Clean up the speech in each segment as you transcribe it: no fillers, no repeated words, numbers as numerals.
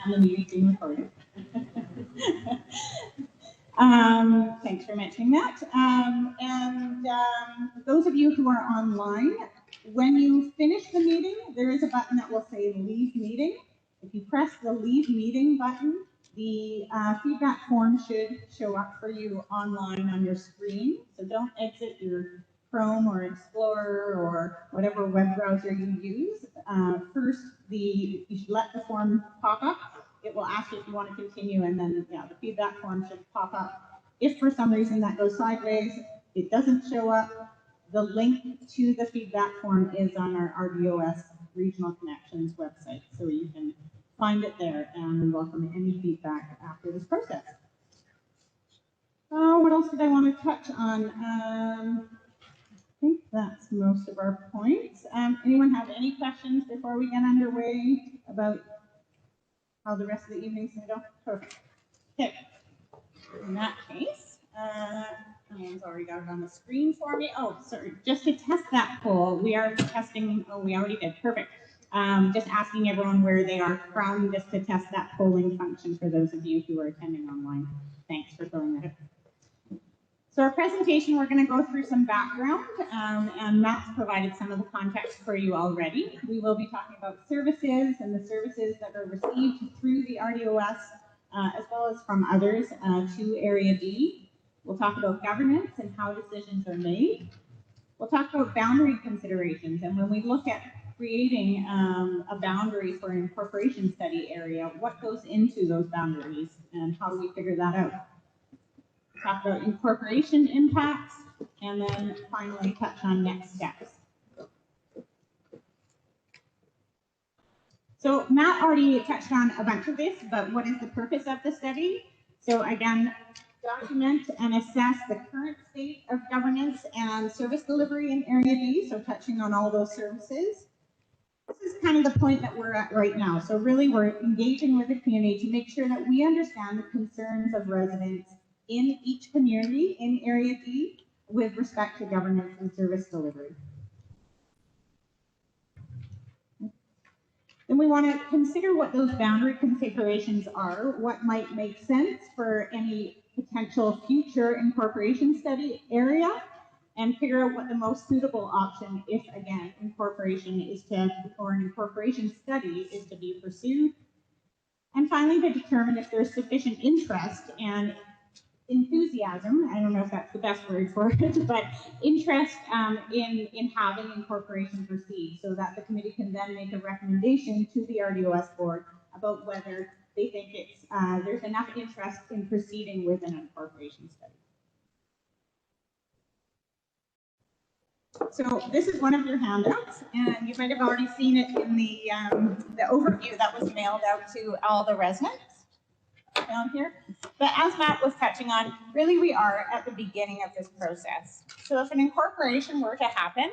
And the meeting being recorded. Thanks for mentioning that. Those of you who are online, when you finish the meeting, there is a button that will say Leave Meeting. If you press the Leave Meeting button, the feedback form should show up for you online on your screen. So don't exit your Chrome or Explorer or whatever web browser you use. First, you should let the form pop up. It will ask you if you want to continue, and then the feedback form should pop up. If for some reason that goes sideways, it doesn't show up, the link to the feedback form is on our RDOS Regional Connections website, so you can find it there, and we welcome any feedback after this process. What else did I want to touch on? I think that's most of our points. Anyone have any questions before we get underway about how the rest of the evening's going to go? Perfect. Okay. In that case, Anne's already got it on the screen for me. Oh, sorry. Just to test that poll, we are testing. Oh, we already did. Perfect. Just asking everyone where they are from, just to test that polling function for those of you who are attending online. Thanks for filling that out. So our presentation, we're going to go through some background, and Matt's provided some of the context for you already. We will be talking about services and the services that are received through the RDOS, as well as from others to Area D. We'll talk about governance and how decisions are made. We'll talk about boundary considerations, and when we look at creating a boundary for an incorporation study area, what goes into those boundaries and how do we figure that out? Talk about incorporation impacts, and then finally touch on next steps. So Matt already touched on a bunch of this, but what is the purpose of the study? So again, document and assess the current state of governance and service delivery in Area D, so touching on all those services. This is kind of the point that we're at right now. So really we're engaging with the community to make sure that we understand the concerns of residents in each community in Area D with respect to governance and service delivery. Then we want to consider what those boundary configurations are, what might make sense for any potential future incorporation study area, and figure out what the most suitable option, if again, incorporation is to, or an incorporation study is to be pursued. And finally, to determine if there's sufficient interest and enthusiasm, I don't know if that's the best word for it, but interest in having incorporation proceed, so that the committee can then make a recommendation to the RDOS board about whether they think it's there's enough interest in proceeding with an incorporation study. So this is one of your handouts, and you might have already seen it in the overview that was mailed out to all the residents down here. But as Matt was touching on, really we are at the beginning of this process. So if an incorporation were to happen,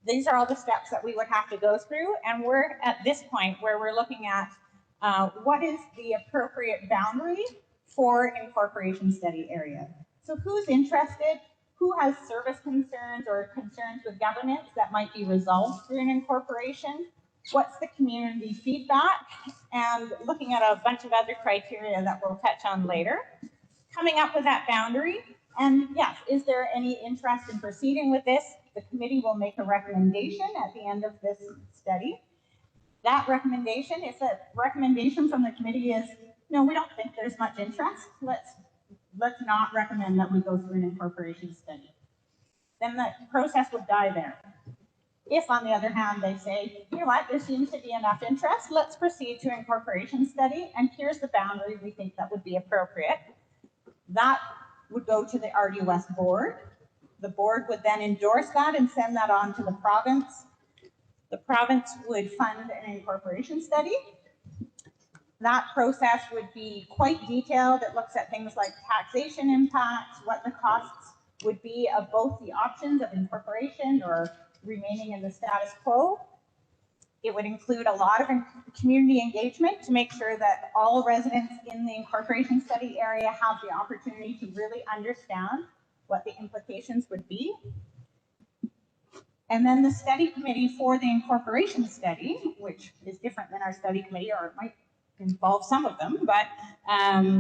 these are all the steps that we would have to go through, and we're at this point where we're looking at what is the appropriate boundary for an incorporation study area. So who's interested? Who has service concerns or concerns with governance that might be resolved through an incorporation? What's the community feedback? And looking at a bunch of other criteria that we'll touch on later. Coming up with that boundary. And yes, is there any interest in proceeding with this? The committee will make a recommendation at the end of this study. That recommendation, if the recommendation from the committee is, no, we don't think there's much interest, let's not recommend that we go through an incorporation study. Then the process would die there. If, on the other hand, they say, you know what, there seems to be enough interest, let's proceed to an incorporation study, and here's the boundary we think that would be appropriate. That would go to the RDOS board. The board would then endorse that and send that on to the province. The province would fund an incorporation study. That process would be quite detailed. It looks at things like taxation impacts, what the costs would be of both the options of incorporation or remaining in the status quo. It would include a lot of community engagement to make sure that all residents in the incorporation study area have the opportunity to really understand what the implications would be. And then the study committee for the incorporation study, which is different than our study committee, or it might involve some of them, but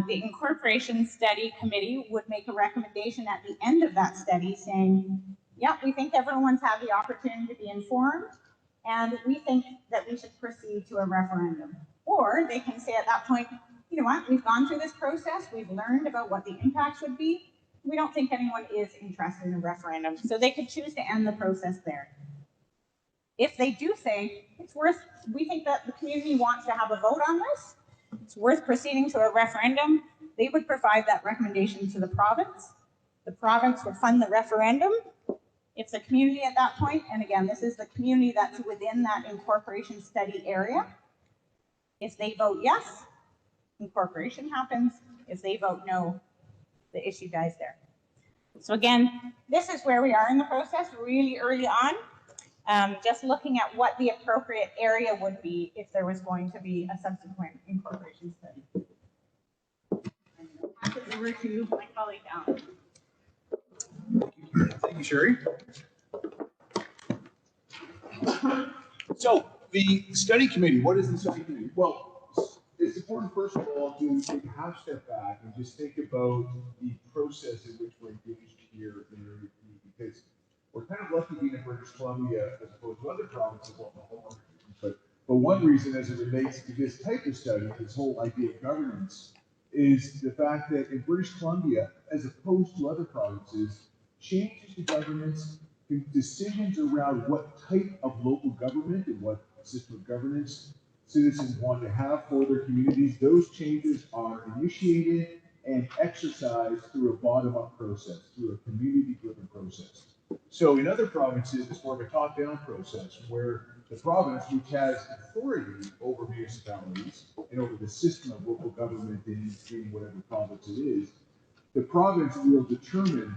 the incorporation study committee would make a recommendation at the end of that study saying, yeah, we think everyone's had the opportunity to be informed, and we think that we should proceed to a referendum. Or they can say at that point, you know what, we've gone through this process, we've learned about what the impacts would be, we don't think anyone is interested in a referendum. So they could choose to end the process there. If they do say, we think that the community wants to have a vote on this, it's worth proceeding to a referendum, they would provide that recommendation to the province. The province would fund the referendum. If the community at that point, and again, this is the community that's within that incorporation study area, if they vote yes, incorporation happens. If they vote no, the issue dies there. So again, this is where we are in the process, really early on. Just looking at what the appropriate area would be if there was going to be a subsequent incorporation study. I'll pass it over to my colleague, Alan. Thank you, Sherry. So, the study committee, what is the study committee? Well, it's important, first of all, to take a half step back and just think about the process in which we're engaged here in Area D, because we're kind of lucky being in British Columbia as opposed to other provinces, but one reason as it relates to this type of study, this whole idea of governance, is the fact that in British Columbia, as opposed to other provinces, changes to governance, decisions around what type of local government and what system of governance citizens want to have for their communities, those changes are initiated and exercised through a bottom-up process, through a community-driven process. So in other provinces, it's more of a top-down process where the province, which has authority over municipalities and over the system of local government in whatever province it is, the province will determine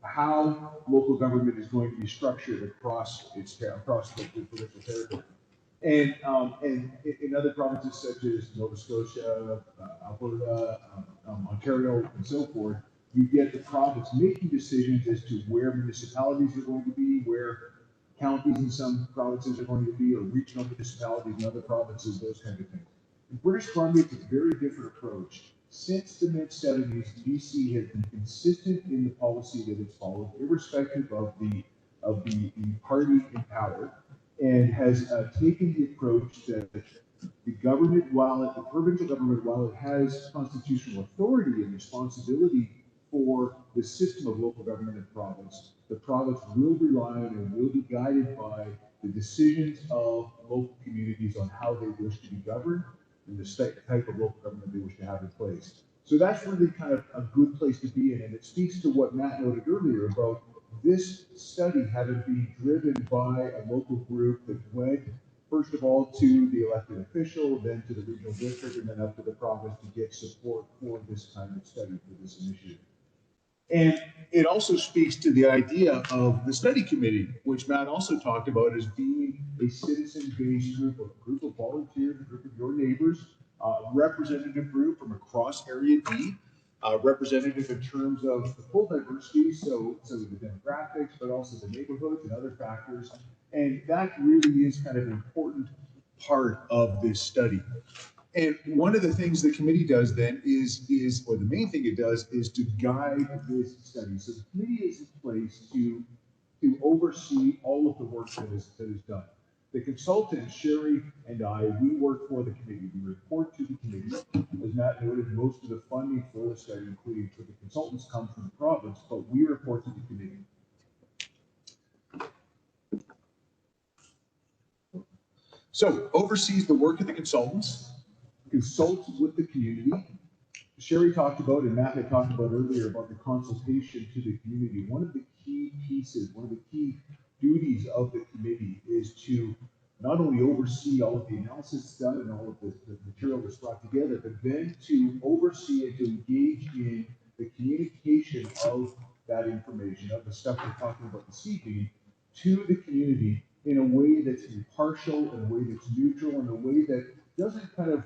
how local government is going to be structured across the provincial territory. And in other provinces such as Nova Scotia, Alberta, Ontario, and so forth, you get the province making decisions as to where municipalities are going to be, where counties in some provinces are going to be, or regional municipalities in other provinces, those kind of things. In British Columbia, it's a very different approach. Since the mid-70s, BC has been consistent in the policy that it's followed, irrespective of the party in power, and has taken the approach that the government, the provincial government, while it has constitutional authority and responsibility for the system of local government in the province will rely on and will be guided by the decisions of local communities on how they wish to be governed and the type of local government they wish to have in place. So that's really kind of a good place to be in, and it speaks to what Matt noted earlier about this study having been driven by a local group that went, first of all, to the elected official, then to the regional district, and then up to the province to get support for this kind of study, for this initiative. And it also speaks to the idea of the study committee, which Matt also talked about as being a citizen-based group of volunteers, a group of your neighbors, representative group from across Area D, representative in terms of the full diversity, so the demographics, but also the neighborhoods and other factors. And that really is kind of an important part of this study. And one of the things the committee does then or the main thing it does is to guide this study. So the committee is in place to oversee all of the work that is done. The consultant, Sherry, and I, we work for the committee. We report to the committee. As Matt noted, most of the funding for the study, including for the consultants, comes from the province, but we report to the committee. So, oversees the work of the consultants, consults with the community. Sherry talked about, and Matt had talked about earlier, about the consultation to the community. One of the key pieces, one of the key duties of the committee is to not only oversee all of the analysis done and all of the material that's brought together, but then to oversee and to engage in the communication of that information, of the stuff we're talking about this evening, to the community in a way that's impartial, in a way that's neutral, in a way that doesn't kind of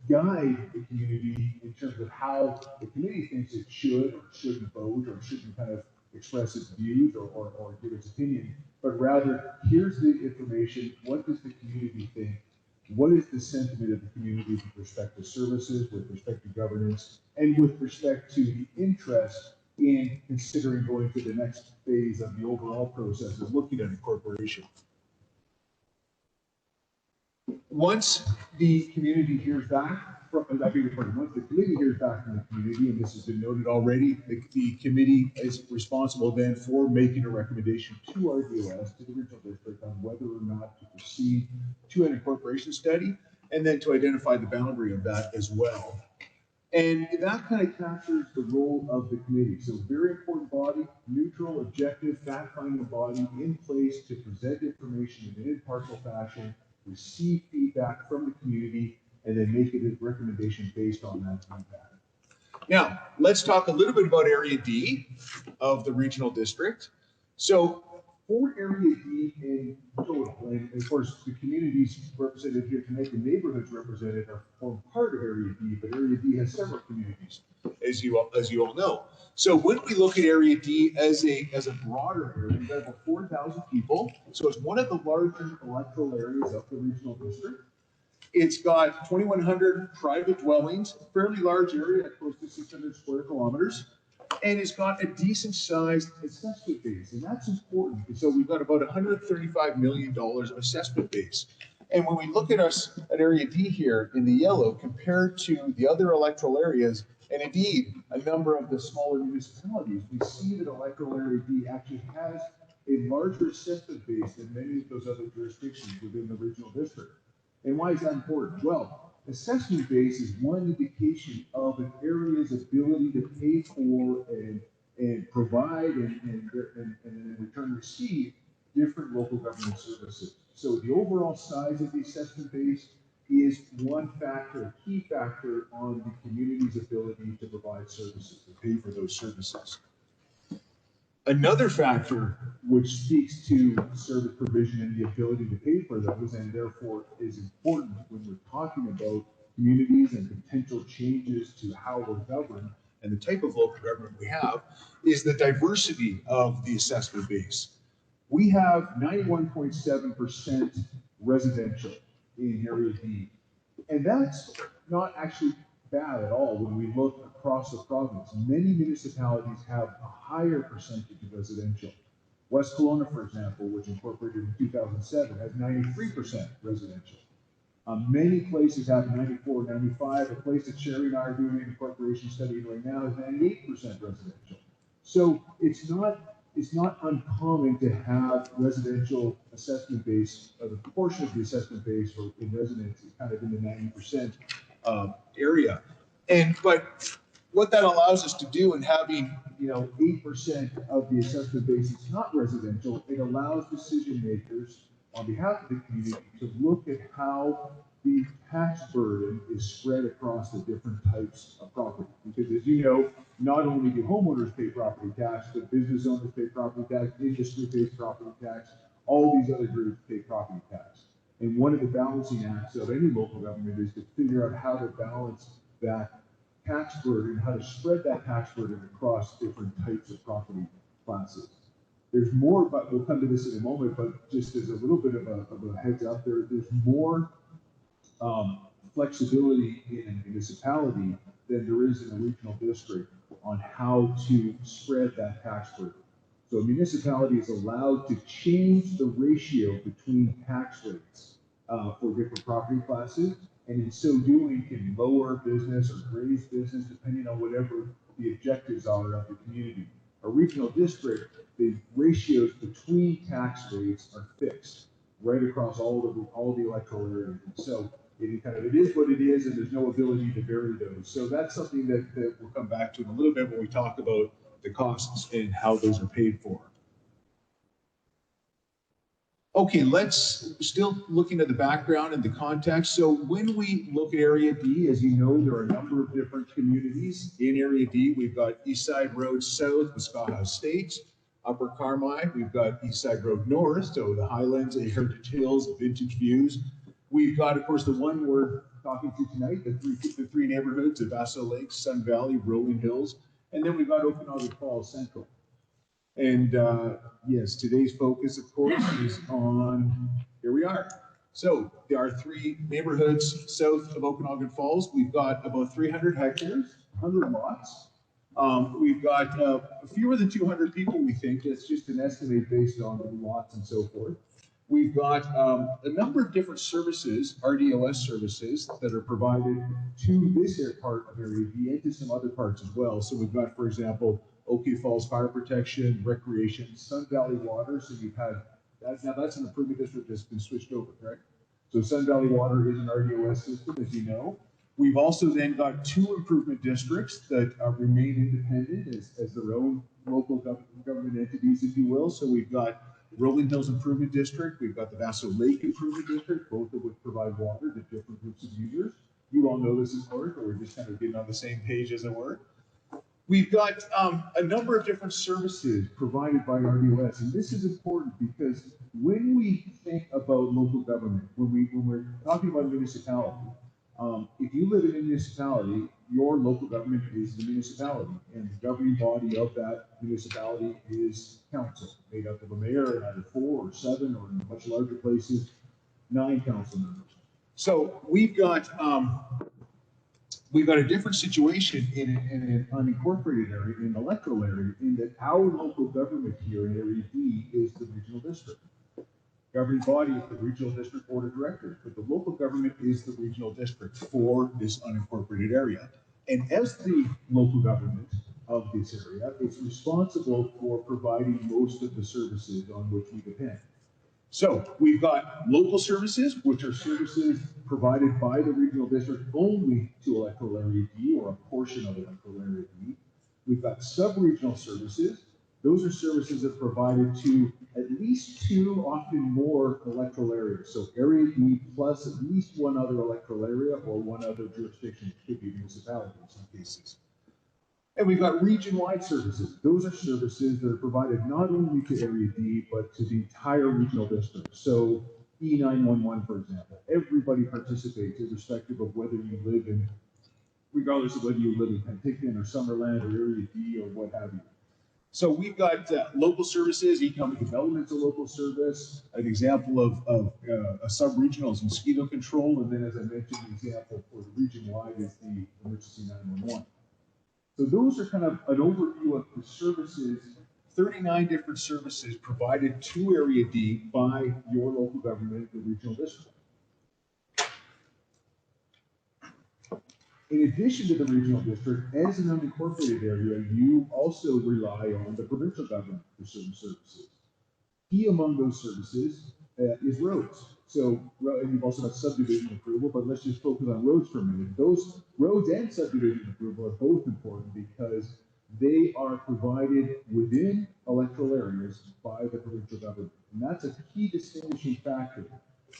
guide the community in terms of how the committee thinks it should or shouldn't vote or shouldn't kind of express its views or give its opinion, but but rather, here's the information, what does the community think? What is the sentiment of the community with respect to services, with respect to governance, and with respect to the interest in considering going to the next phase of the overall process of looking at incorporation? Once the community hears back from, once the committee hears back from the community, and this has been noted already, the committee is responsible then for making a recommendation to RDOS, to the regional district, on whether or not to proceed to an incorporation study, and then to identify the boundary of that as well. And that kind of captures the role of the committee. So very important body, neutral, objective, fact-finding body in place to present information in an impartial fashion, receive feedback from the community, and then make a recommendation based on that feedback. Now, let's talk a little bit about Area D of the regional district. So for Area D in total, and of course the communities represented here tonight, the neighborhoods represented are form part of Area D, but Area D has several communities, as you all know. So when we look at Area D as a broader area, we have about 4,000 people. So it's one of the larger electoral areas of the regional district. It's got 2,100 private dwellings, fairly large area, close to 600 square kilometers. And it's got a decent sized assessment base, and that's important. And so we've got about $135 million of assessment base. And when we look at us at Area D here in the yellow, compared to the other electoral areas, and indeed a number of the smaller municipalities, we see that electoral Area D actually has a larger assessment base than many of those other jurisdictions within the regional district. And why is that important? Well, assessment base is one indication of an area's ability to pay for and provide and in return receive different local government services. So the overall size of the assessment base is one factor, a key factor on the community's ability to provide services, to pay for those services. Another factor which speaks to service provision and the ability to pay for those, and therefore is important when we're talking about communities and potential changes to how we're governed and the type of local government we have, is the diversity of the assessment base. We have 91.7% residential in Area D, and that's not actually bad at all when we look across the province. Many municipalities have a higher percentage of residential. West Kelowna, for example, which incorporated in 2007, has 93% residential. Many places have 94, 95. A place that Sherry and I are doing an incorporation study right now is 98% residential. So it's not uncommon to have residential assessment base, the proportion of the assessment base in residents is kind of in the 90% area. But what that allows us to do in having 8% of the assessment base is not residential, it allows decision makers on behalf of the community to look at how the tax burden is spread across the different types of property. Because as you know, not only do homeowners pay property tax, but business owners pay property tax, industry pays property tax, all these other groups pay property tax. And one of the balancing acts of any local government is to figure out how to balance that tax burden, how to spread that tax burden across different types of property classes. There's more, but we'll come to this in a moment, but just as a little bit of a heads up there's more flexibility in a municipality than there is in a regional district on how to spread that tax burden. So a municipality is allowed to change the ratio between tax rates for different property classes, and in so doing can lower business or raise business depending on whatever the objectives are of the community. A regional district, the ratios between tax rates are fixed right across all the electoral areas. And so it is what it is, and there's no ability to vary those. So that's something that we'll come back to in a little bit when we talk about the costs and how those are paid for. Okay, let's still looking at the background and the context. So when we look at Area D, as you know, there are a number of different communities in Area D. We've got East Side Road South, Muskoka Estates, Upper Carmi. We've got East Side Road North, so the Highlands, the Heritage Hills, the Vintage Views. We've got, of course, the one we're talking to tonight, the three neighborhoods of Vaseux Lake, Sun Valley, Rolling Hills, and then we've got Okanagan Falls Central. And yes, today's focus, of course, is on, here we are. So there are 3 neighborhoods south of Okanagan Falls. We've got about 300 hectares, 100 lots. We've got fewer than 200 people, we think. That's just an estimate based on the lots and so forth. We've got a number of different services, RDOS services, that are provided to this part of Area D and to some other parts as well. So we've got, for example, Oakey Falls Fire Protection, Recreation, Sun Valley Water. So you've had, now that's an improvement district that's been switched over, correct? So Sun Valley Water is an RDOS system, as you know. We've also then got 2 improvement districts that remain independent as their own local government entities, if you will. So we've got Rolling Hills Improvement District, we've got the Vaseux Lake Improvement District, both of which provide water to different groups of users. You all know this, of course, but we're just kind of getting on the same page, as it were. We've got a number of different services provided by RDOS, and this is important because when we think about local government, when we're talking about municipality, if you live in a municipality, your local government is the municipality, and the governing body of that municipality is council, made up of a mayor and either 4 or 7, or in much larger places, 9 council members. So we've got a different situation in an unincorporated area, in an electoral area, in that our local government here in Area D is the regional district. Governing body is the regional district board of directors, but the local government is the regional district for this unincorporated area. And as the local government of this area, it's responsible for providing most of the services on which we depend. So we've got local services, which are services provided by the regional district only to Electoral Area D or a portion of Electoral Area D. We've got sub-regional services. Those are services that are provided to at least 2, often more electoral areas. So Area D plus at least 1 other electoral area or 1 other jurisdiction. It could be municipality in some cases. And we've got region-wide services. Those are services that are provided not only to Area D, but to the entire regional district. So E911, for example, everybody participates irrespective of whether you live in, regardless of whether you live in Penticton or Summerland or Area D or what have you. So we've got local services. Economic development's a local service. An example of a sub-regional is mosquito control. And then, as I mentioned, the example for the region-wide is the emergency 911. So those are kind of an overview of the services, 39 different services provided to Area D by your local government, the regional district. In addition to the regional district, as an unincorporated area, you also rely on the provincial government for certain services. Key among those services is roads. So, and you've also got subdivision approval, but let's just focus on roads for a minute. Those roads and subdivision approval are both important because they are provided within electoral areas by the provincial government. And that's a key distinguishing factor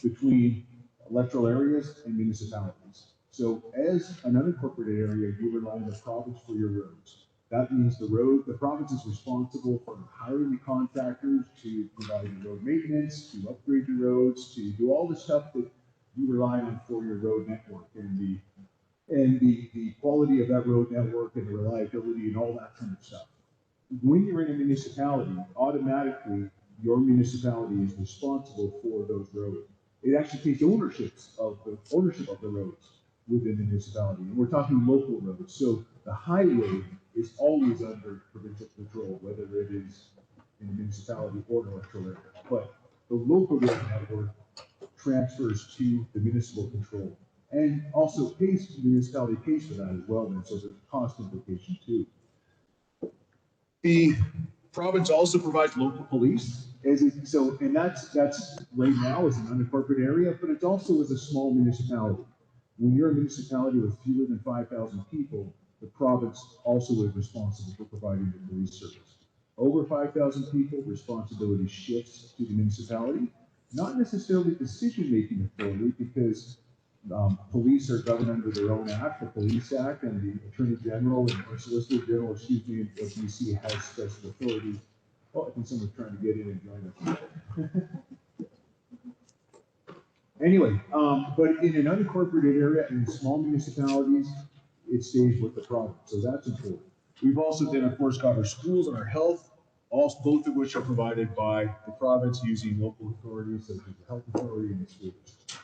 between electoral areas and municipalities. So as an unincorporated area, you rely on the province for your roads. That means the province is responsible for hiring the contractors to provide the road maintenance, to upgrade the roads, to do all the stuff that you rely on for your road network and the quality of that road network and the reliability and all that kind of stuff. When you're in a municipality, automatically your municipality is responsible for those roads. It actually takes ownership of the roads within the municipality. And we're talking local roads. So the highway is always under provincial control, whether it is in a municipality or an electoral area. But the local road network transfers to the municipal control. And also the municipality pays for that as well, and so there's a cost implication too. The province also provides local police, and that's right now as an unincorporated area, but it's also as a small municipality. When you're a municipality with fewer than 5,000 people, the province also is responsible for providing the police service. Over 5,000 people, responsibility shifts to the municipality, not necessarily decision-making authority, because police are governed under their own act, the Police Act, and the Attorney General or Solicitor General, of BC has special authority. Oh, I think someone's trying to get in and join us. Anyway, but in an unincorporated area, in small municipalities, it stays with the province, so that's important. We've also then, of course, got our schools and our health both of which are provided by the province using local authorities such as the health authority and the school district.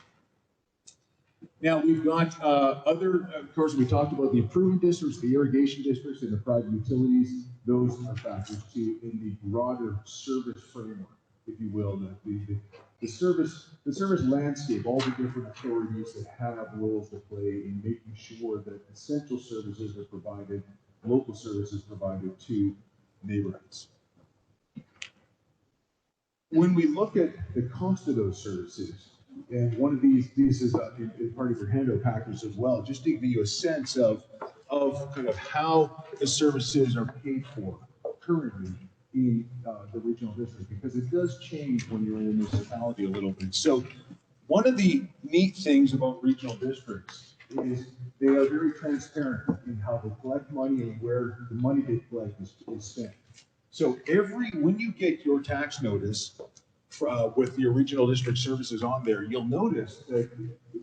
Now we've got of course, we talked about the improvement districts, the irrigation districts, and the private utilities. Those are factors too in the broader service framework, if you will, the service landscape, all the different authorities that have roles to play in making sure that essential services are provided, local services provided to neighborhoods. When we look at the cost of those services, and one of these is part of your handout package as well, just to give you a sense of kind of how the services are paid for currently in the regional district, because it does change when you're in a municipality a little bit. So one of the neat things about regional districts is they are very transparent in how they collect money and where the money they collect is spent. So when you get your tax notice with your regional district services on there, you'll notice that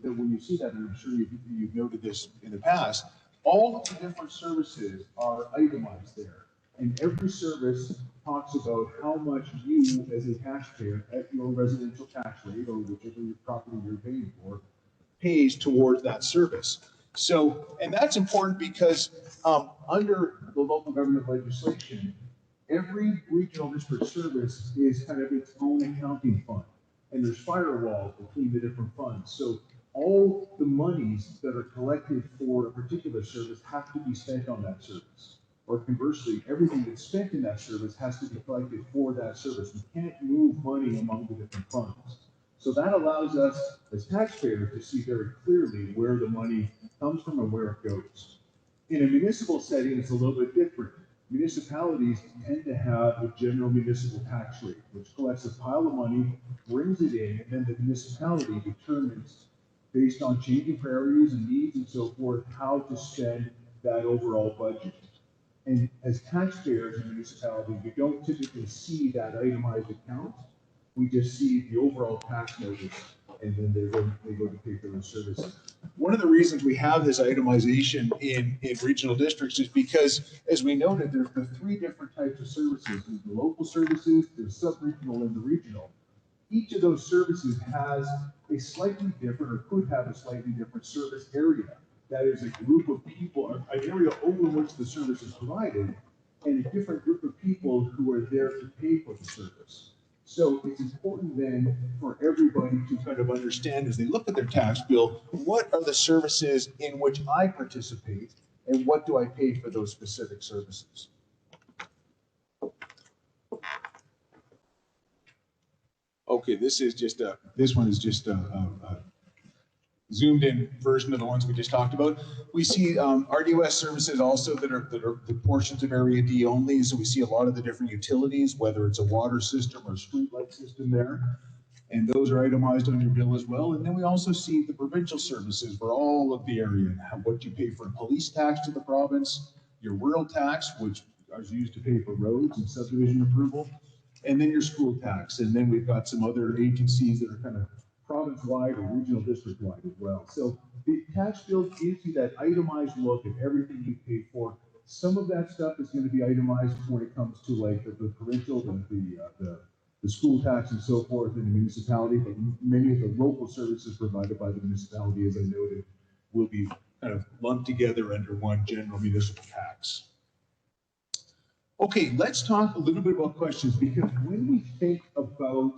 when you see that, and I'm sure you've noted this in the past, all of the different services are itemized there. And every service talks about how much you, as a taxpayer, at your residential tax rate, or whichever property you're paying for, pays towards that service. So, and that's important because under the local government legislation, every regional district service is kind of its own accounting fund, and there's firewalls between the different funds. So all the monies that are collected for a particular service have to be spent on that service. Or conversely, everything that's spent in that service has to be collected for that service. We can't move money among the different funds. So that allows us as taxpayers to see very clearly where the money comes from and where it goes. In a municipal setting, it's a little bit different. Municipalities tend to have a general municipal tax rate, which collects a pile of money, brings it in, and then the municipality determines, based on changing priorities and needs and so forth, how to spend that overall budget. And as taxpayers in a municipality, we don't typically see that itemized account. We just see the overall tax notice, and then they go to pay for those services. One of the reasons we have this itemization in regional districts is because, as we noted, there's the three different types of services. There's the local services, there's sub-regional, and the regional. Each of those services has a slightly different, or could have a slightly different service area. That is a group of people, an area over which the service is provided, and a different group of people who are there to pay for the service. So it's important then for everybody to kind of understand, as they look at their tax bill, what are the services in which I participate, and what do I pay for those specific services? Okay, this one is just a zoomed in version of the ones we just talked about. We see RDOS services also that are the portions of Area D only. So we see a lot of the different utilities, whether it's a water system or a street light system there. And those are itemized on your bill as well. And then we also see the provincial services for all of the area, what you pay for police tax to the province, your rural tax, which is used to pay for roads and subdivision approval, and then your school tax. And then we've got some other agencies that are kind of province-wide or regional district-wide as well. So the tax bill gives you that itemized look at everything you pay for. Some of that stuff is going to be itemized when it comes to like the provincial, the school tax and so forth in the municipality, but many of the local services provided by the municipality, as I noted, will be kind of lumped together under one general municipal tax. Okay, let's talk a little bit about questions, because when we think about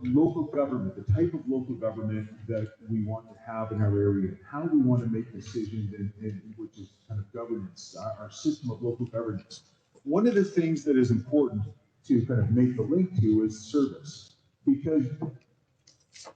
local government, the type of local government that we want to have in our area, how we want to make decisions, and which is kind of governance, our system of local governance. One of the things that is important to kind of make the link to is service, because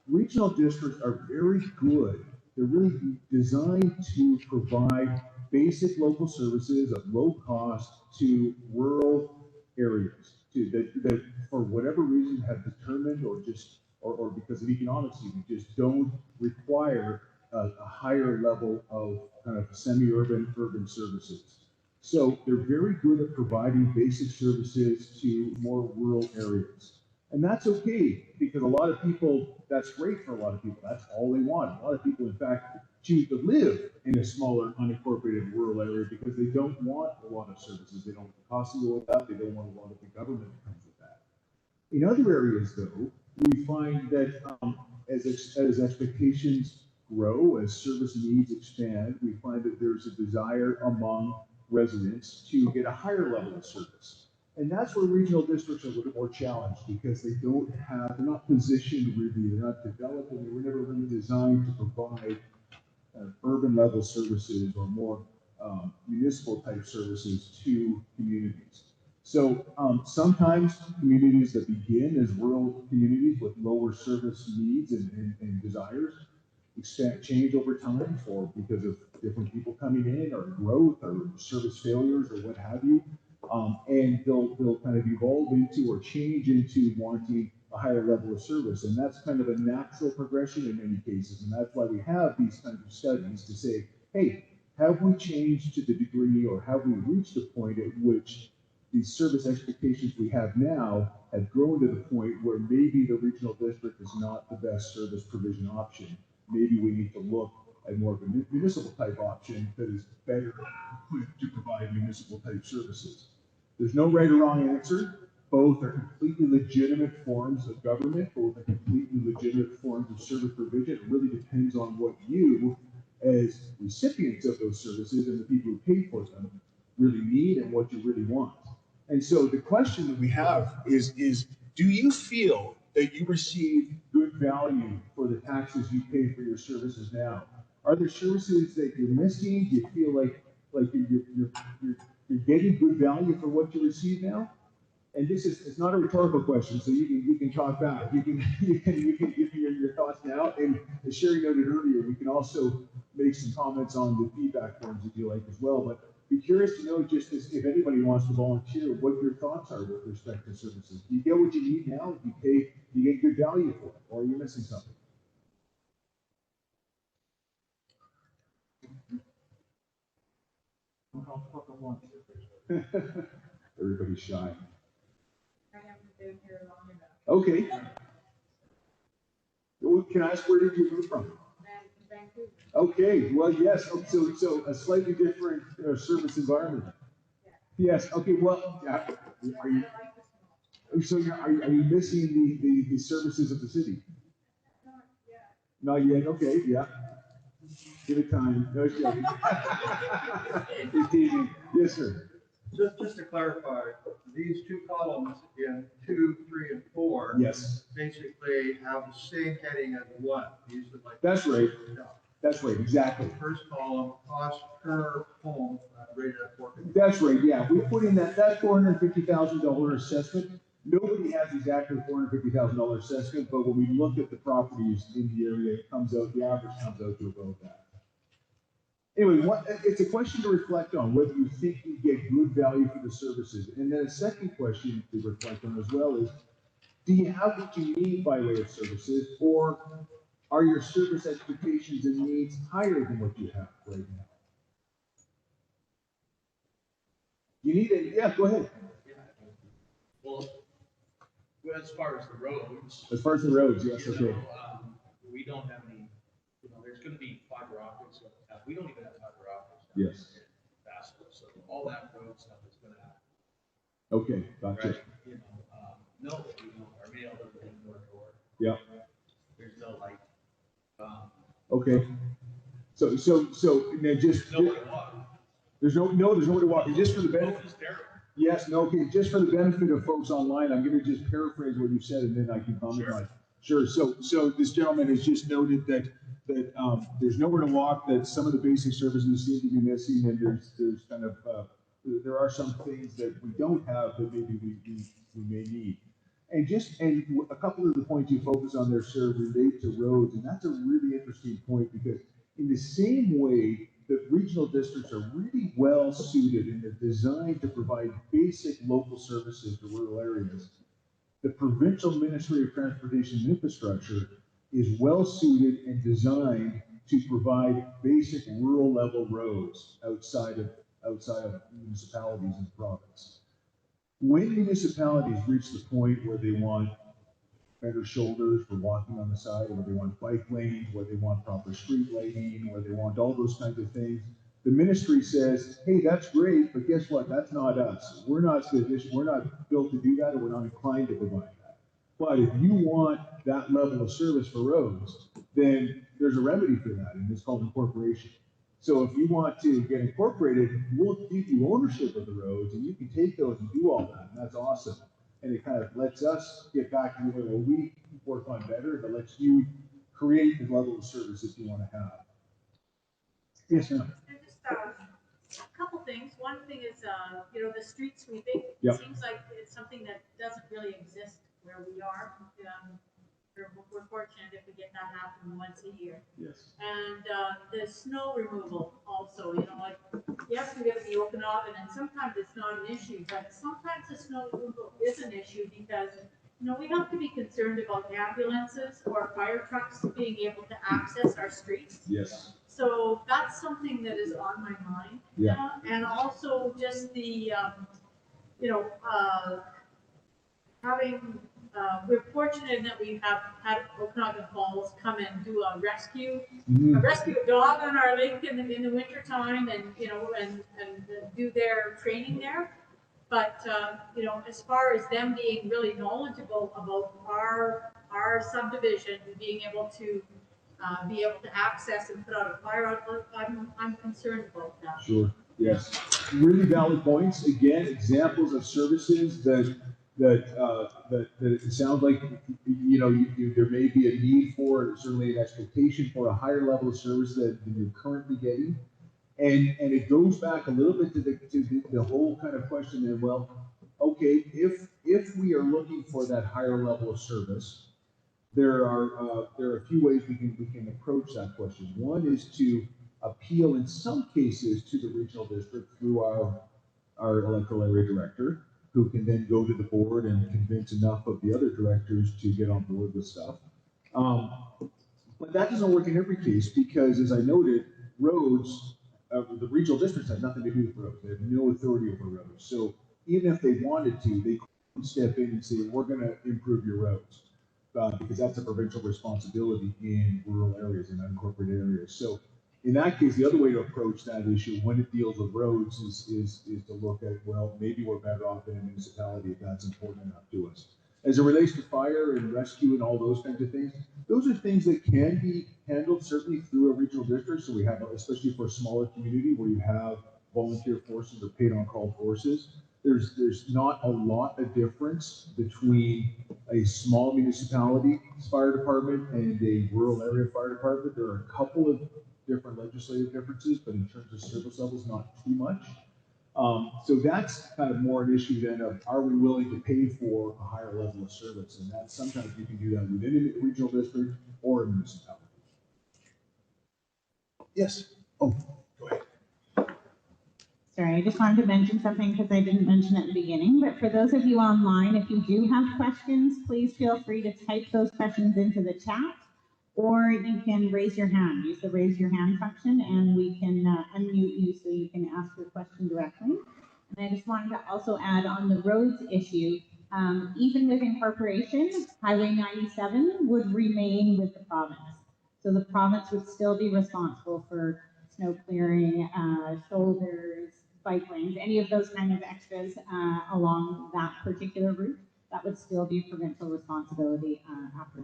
regional districts are very good. They're really designed to provide basic local services at low cost to rural areas that for whatever reason have determined, or because of economics, you just don't require a higher level of kind of semi-urban, urban services. So they're very good at providing basic services to more rural areas. And that's okay, because a lot of people, that's great for a lot of people. That's all they want. A lot of people, in fact, choose to live in a smaller, unincorporated rural area because they don't want a lot of services. They don't want the cost of going up. They don't want a lot of the government that comes with that. In other areas, though, we find that as expectations grow, as service needs expand, we find that there's a desire among residents to get a higher level of service. And that's where regional districts are a little more challenged, because they're not positioned really, they're not developed, and they were never really designed to provide urban level services or more municipal type services to communities. So sometimes communities that begin as rural communities with lower service needs and desires change over time because of different people coming in, or growth, or service failures, or what have you. And they'll kind of evolve into or change into wanting a higher level of service. And that's kind of a natural progression in many cases. And that's why we have these kinds of studies to say, hey, have we changed to the degree, or have we reached a point at which these service expectations we have now have grown to the point where maybe the regional district is not the best service provision option. Maybe we need to look at more of a municipal type option that is better equipped to provide municipal type services. There's no right or wrong answer. Both are completely legitimate forms of government. Both are completely legitimate forms of service provision. It really depends on what you, as recipients of those services and the people who pay for them, really need and what you really want. And so the question that we have is do you feel that you receive good value for the taxes you pay for your services now? Are there services that you're missing? Do you feel like you're getting good value for what you receive now? And it's not a rhetorical question, so you can talk back. You can give me your thoughts now. And as Sherry noted earlier, we can also make some comments on the feedback forms if you like as well. But be curious to know, just as if anybody wants to volunteer, what your thoughts are with respect to services. Do you get what you need now? Do you get good value for it, or are you missing something? Everybody's shy. I haven't been here long enough. Okay. Well, can I ask, where did you move from? Vancouver. Okay. Well, yes. So a slightly different service environment. Yeah. Yes. Okay. Well, are you? So are you missing the services of the city? Not yet. Okay. Yeah. Give it time. No joking. Yes, sir. Just to clarify, these two columns in 2, 3, and 4 Yes. basically have the same heading as 1. These are like That's right. That's right. Exactly. First column, cost per home rated at 450. That's right. Yeah, we put in that $450,000 assessment. Nobody has exactly $450,000 assessment, but when we look at the properties in the area, it comes out, the average comes out to about that. Anyway, it's a question to reflect on, whether you think you get good value for the services. And then a second question to reflect on as well is, do you have what you need by way of services, or are your service expectations and needs higher than what you have right now? You need it. Yeah, go ahead. Well, as far as the roads. As far as the roads, yes, okay. We don't have any, there's going to be fiber optics. We don't even have fiber optics. Yes. Vaseux, so all that road stuff is going to happen. Okay, gotcha. Right? No, our mail doesn't go door to door. Yeah. There's no light. Okay. So now just nowhere to walk. There's nowhere to walk. And just for the benefit. Terrible. Yes, no, okay. Just for the benefit of folks online, I'm going to just paraphrase what you said, and then I can comment on it. Sure. So this gentleman has just noted that there's nowhere to walk, that some of the basic services seem to be missing, and there's kind of there are some things that we don't have that maybe we may need. And a couple of the points you focus on there, sir, relate to roads, and that's a really interesting point, because in the same way that regional districts are really well suited and they're designed to provide basic local services to rural areas, the provincial Ministry of Transportation and Infrastructure is well suited and designed to provide basic rural level roads outside of municipalities and province. When municipalities reach the point where they want better shoulders for walking on the side, or where they want bike lanes, where they want proper street lighting, where they want all those kinds of things. The ministry says, hey, that's great, but guess what? That's not us. We're not built to do that, or we're not inclined to provide that. But if you want that level of service for roads, then there's a remedy for that, and it's called incorporation. So if you want to get incorporated, we'll give you ownership of the roads, and you can take those and do all that, and that's awesome. And it kind of lets us get back to where we work on better, but lets you create the level of service that you want to have. Yes, ma'am. And just a couple things. One thing is, the street sweeping. Yep. It seems like it's something that doesn't really exist where we are. We're fortunate if we get that happen once a year. Yes. And the snow removal also, like, yes, we live in the Okanagan, and sometimes it's not an issue, but sometimes the snow removal is an issue because, we have to be concerned about ambulances or fire trucks being able to access our streets. Yes. So that's something that is on my mind. Yeah. And also just the, we're fortunate that we have had Okanagan Falls come and do a rescue a dog on our lake in the winter time, and do their training there. But as far as them being really knowledgeable about our subdivision, being able to access and put out a fire outlet, I'm concerned about that. Sure. Yes. Really valid points. Again, examples of services that it sounds like there may be a need for, certainly an expectation for a higher level of service than you're currently getting, and it goes back a little bit to the whole kind of question. And well, okay, if we are looking for that higher level of service, there are a few ways we can approach that question. One is to appeal in some cases to the regional district through our electoral area director, who can then go to the board and convince enough of the other directors to get on board with stuff. But that doesn't work in every case because, as I noted, roads, the regional districts have nothing to do with roads. They have no authority over roads. So even if they wanted to, they couldn't step in and say, we're going to improve your roads. Because that's a provincial responsibility in rural areas and unincorporated areas. So in that case, the other way to approach that issue when it deals with roads is to look at, well, maybe we're better off in a municipality if that's important enough to us. As it relates to fire and rescue and all those kinds of things, those are things that can be handled certainly through a regional district. So we have, especially for a smaller community where you have volunteer forces or paid on call forces, there's not a lot of difference between a small municipality fire department and a rural area fire department. There are a couple of different legislative differences, but in terms of service levels, not too much. So that's kind of more an issue then of, are we willing to pay for a higher level of service? And that sometimes you can do that within a regional district or a municipality. Yes. Oh, go ahead. Sorry, I just wanted to mention something because I didn't mention it at the beginning, but for those of you online, if you do have questions, please feel free to type those questions into the chat, or you can raise your hand. Use the raise your hand function and we can unmute you so you can ask your question directly. And I just wanted to also add on the roads issue, even with incorporation, Highway 97 would remain with the province. So the province would still be responsible for snow clearing, shoulders, bike lanes, any of those kind of extras along that particular route. That would still be provincial responsibility after.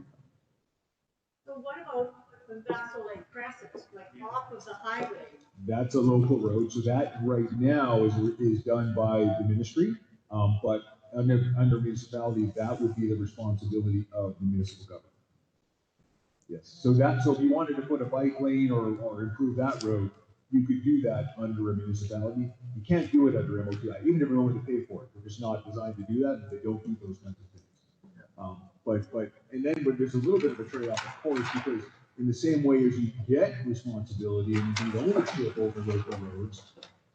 So what about the Vaseux Lake Crescent, like off of the highway? That's a local road, so that right now is done by the ministry, but under municipalities, that would be the responsibility of the municipal government. Yes, so if you wanted to put a bike lane or improve that road, you could do that under a municipality. You can't do it under MOTI, even if you're willing to pay for it. They're just not designed to do that, and they don't do those kinds of things. But there's a little bit of a trade-off, of course, because in the same way as you get responsibility and you need ownership over local roads,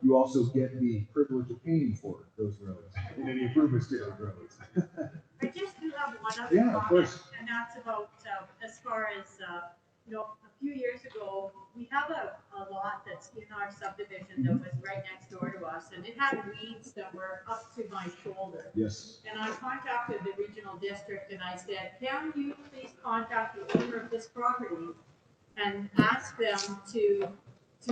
you also get the privilege of paying for those roads and any improvements to those roads. I just do have one other Yeah, of comment, course. and that's about as far as you know, a few years ago, we have a lot that's in our subdivision that was right next door to us, and it had weeds that were up to my shoulder. Yes. And I contacted the regional district and I said, can you please contact the owner of this property and ask them to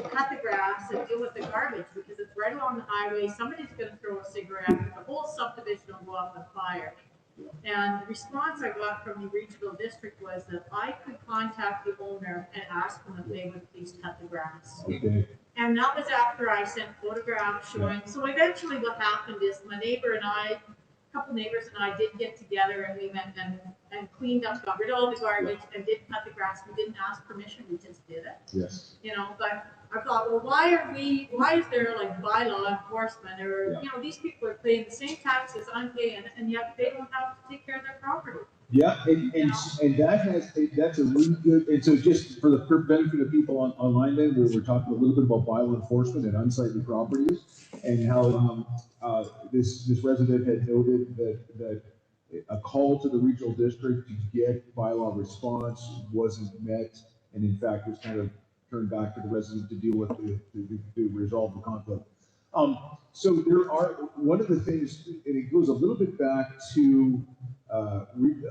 cut the grass and deal with the garbage, because it's right along the highway, somebody's gonna throw a cigarette, and the whole subdivision will go up on fire. And the response I got from the regional district was that I could contact the owner and ask them if they would please cut the grass. Okay. And that was after I sent photographs showing, so eventually what happened is my neighbor and I, a couple neighbors and I did get together and we went and cleaned up, got rid of all the garbage and did cut the grass. We didn't ask permission, we just did it. Yes. You know, but I thought, well, why is there like bylaw enforcement, or, you know, these people are paying the same taxes I'm paying, and yet they don't have to take care of their property. Yeah, and that's a really good, and so just for the benefit of people online then, we're talking a little bit about bylaw enforcement and unsightly properties, and how, this resident had noted that a call to the regional district to get bylaw response wasn't met, and in fact was kind of turned back to the resident to deal with, to resolve the conflict. So there are, one of the things, and it goes a little bit back to,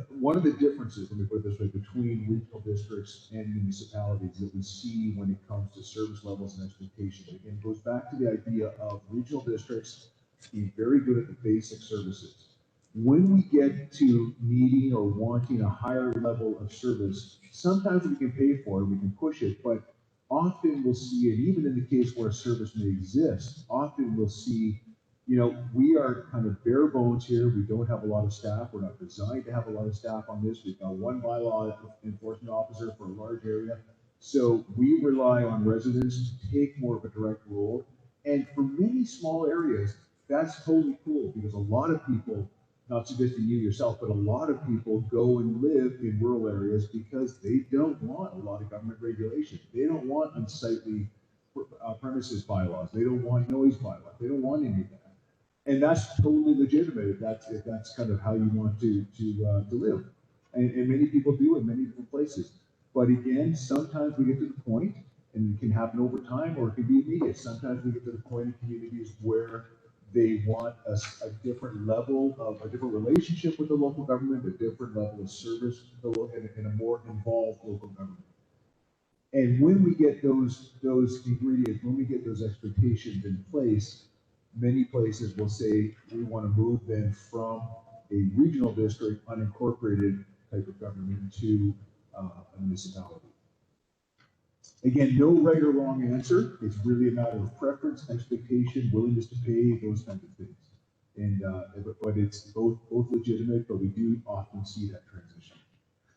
one of the differences, let me put it this way, between regional districts and municipalities that we see when it comes to service levels and expectations. Again, it goes back to the idea of regional districts being very good at the basic services. When we get to needing or wanting a higher level of service, sometimes we can pay for it, we can push it, but often we'll see, and even in the case where a service may exist, often we'll see, you know, we are kind of bare bones here. We don't have a lot of staff. We're not designed to have a lot of staff on this. We've got one bylaw enforcement officer for a large area. So we rely on residents to take more of a direct role. And for many small areas, that's totally cool, because a lot of people, not suggesting you yourself, but a lot of people go and live in rural areas because they don't want a lot of government regulation. They don't want unsightly premises bylaws. They don't want noise bylaws. They don't want any of that. And that's totally legitimate if that's kind of how you want to live. And many people do in many different places. But again, sometimes we get to the point, and it can happen over time or it can be immediate. Sometimes we get to the point in communities where they want a different level of, a different relationship with the local government, a different level of service to the local, and a more involved local government. And when we get those ingredients, when we get those expectations in place, many places will say we want to move then from a regional district, unincorporated type of government to a municipality. Again, no right or wrong answer. It's really a matter of preference, expectation, willingness to pay, those kinds of things. And but it's both legitimate, but we do often see that transition.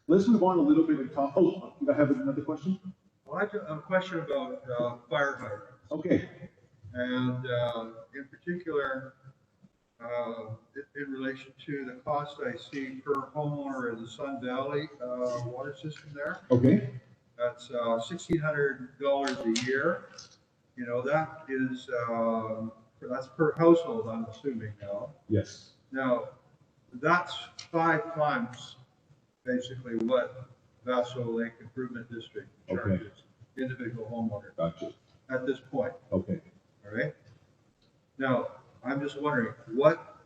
Let's move on a little bit and talk. Oh, I have another question. Well, I have a question about fire hydrants. Okay. And in particular, in relation to the cost I see per homeowner in the Sun Valley water system there. Okay. That's $1,600 a year. You know, that is that's per household, I'm assuming now. Yes. Now, that's 5 times basically what Vaseux Lake Improvement District charges individual homeowner. Gotcha. At this point. Okay. All right. Now, I'm just wondering, what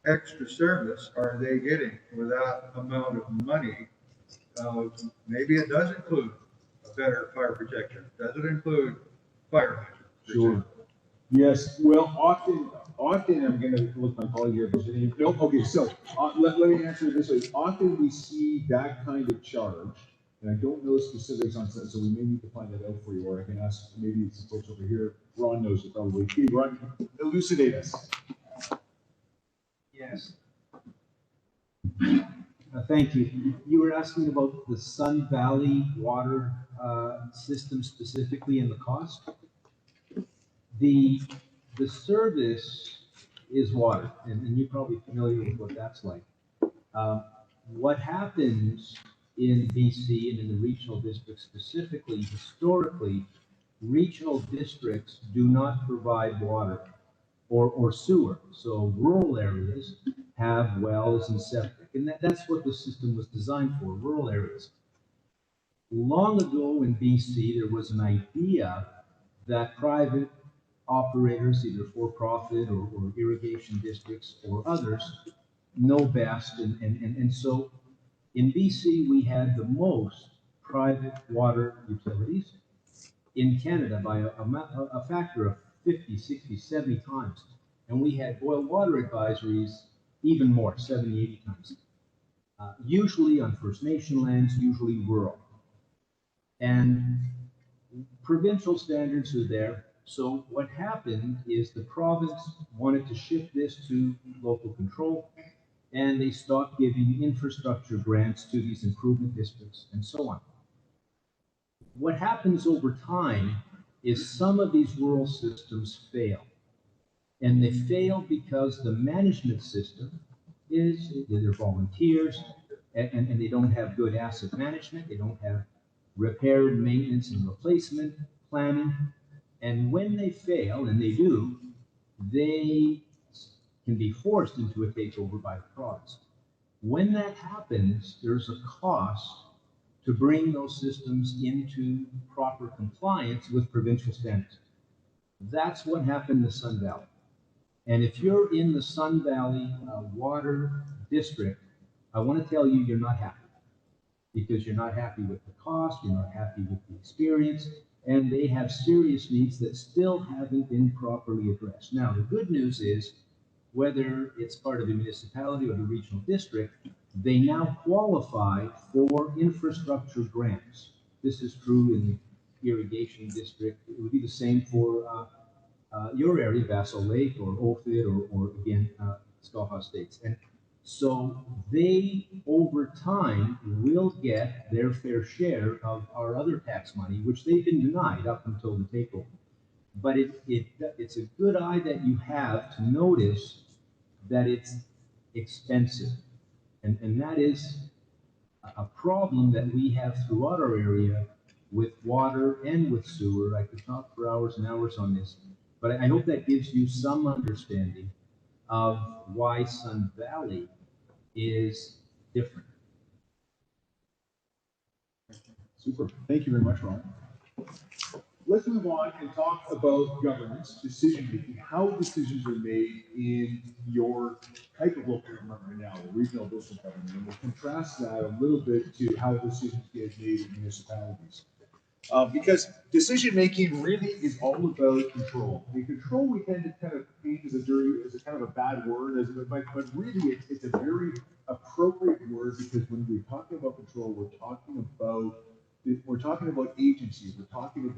extra service are they getting for that amount of money? Maybe it does include a better fire protection. Does it include fire hydrant? Sure. Yes. Well, often I'm going to look at my colleague here. No. Okay. So let me answer it this way. Often we see that kind of charge, and I don't know specifics on that, so we may need to find that out for you, or I can ask maybe some folks over here. Ron knows it probably. Hey, Ron, elucidate us. Yes. Thank you. You were asking about the Sun Valley water system specifically and the cost. The service is water, and you're probably familiar with what that's like. What happens in BC and in the regional districts specifically, historically, regional districts do not provide water or sewer. So rural areas have wells and septic, and that's what the system was designed for, rural areas. Long ago in BC, there was an idea that private operators, either for-profit or irrigation districts or others, know best. And so in BC, we had the most private water utilities in Canada by a factor of 50, 60, 70 times. And we had boil water advisories even more, 70, 80 times. Usually on First Nation lands, usually rural. And provincial standards are there. So what happened is the province wanted to shift this to local control, and they stopped giving infrastructure grants to these improvement districts and so on. What happens over time is some of these rural systems fail. And they fail because the management system is, they're volunteers, and they don't have good asset management, they don't have repair, maintenance, and replacement planning. And when they fail, and they do, they can be forced into a takeover by the province. When that happens, there's a cost to bring those systems into proper compliance with provincial standards. That's what happened in the Sun Valley. And if you're in the Sun Valley Water District, I want to tell you, you're not happy. Because you're not happy with the cost, you're not happy with the experience, and they have serious needs that still haven't been properly addressed. Now, the good news is, whether it's part of the municipality or the regional district, they now qualify for infrastructure grants. This is true in the irrigation district. It would be the same for your area, Vaseux Lake or Ophid or again, Skalha States. And so they, over time, will get their fair share of our other tax money, which they've been denied up until the takeover. But it's a good eye that you have to notice that it's expensive. And that is a problem that we have throughout our area with water and with sewer. I could talk for hours and hours on this, but I hope that gives you some understanding of why Sun Valley is different. Super. Thank you very much, Ron. Let's move on and talk about governance, decision making, how decisions are made in your type of local government right now, the regional district government, and we'll contrast that a little bit to how decisions get made in municipalities. Because decision making really is all about control. And control we tend to kind of paint as a kind of a bad word, but really it's a very appropriate word, because when we're talking about control, we're talking about agency. We're talking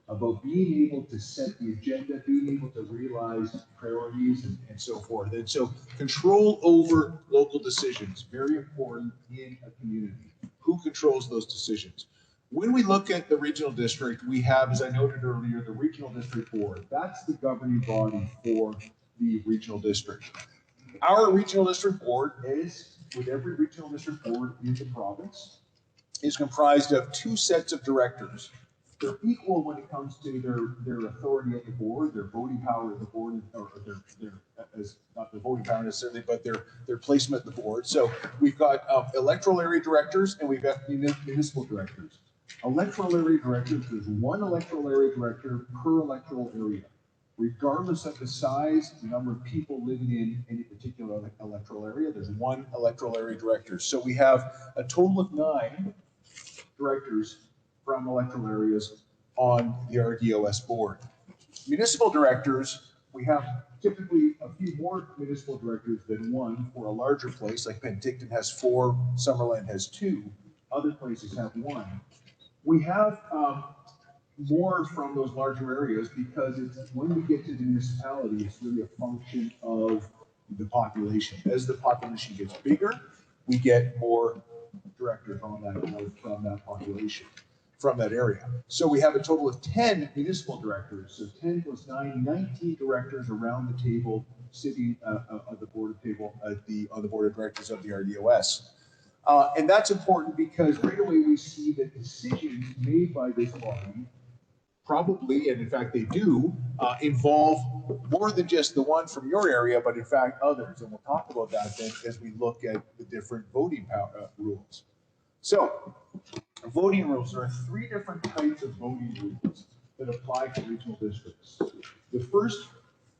about being able to set the agenda, being able to realize priorities and so forth. And so control over local decisions, very important in a community. Who controls those decisions? When we look at the regional district, we have, as I noted earlier, the regional district board. That's the governing body for the regional district. Our regional district board is, with every regional district board in the province, is comprised of two sets of directors. They're equal when it comes to their authority at the board, their voting power at the board, or not their voting power necessarily, but their placement at the board. So we've got electoral area directors and we've got municipal directors. Electoral area directors, there's one electoral area director per electoral area, regardless of the size, the number of people living in any particular electoral area. There's one electoral area director. So we have a total of 9 directors from electoral areas on the RDOS board. Municipal directors, we have typically a few more municipal directors than one for a larger place, like Penticton has 4, Summerland has 2, other places have 1. We have more from those larger areas because when we get to the municipality, it's really a function of the population. As the population gets bigger, we get more directors on from that population, from that area. So we have a total of 10 municipal directors. So 10 plus 9, 19 directors around the table sitting at the board on the board of directors of the RDOS. And that's important because right away we see that decisions made by this body probably, and in fact they do, involve more than just the one from your area, but in fact others. And we'll talk about that then as we look at the different voting power, rules. So voting rules. There are three different types of voting rules that apply to regional districts. The first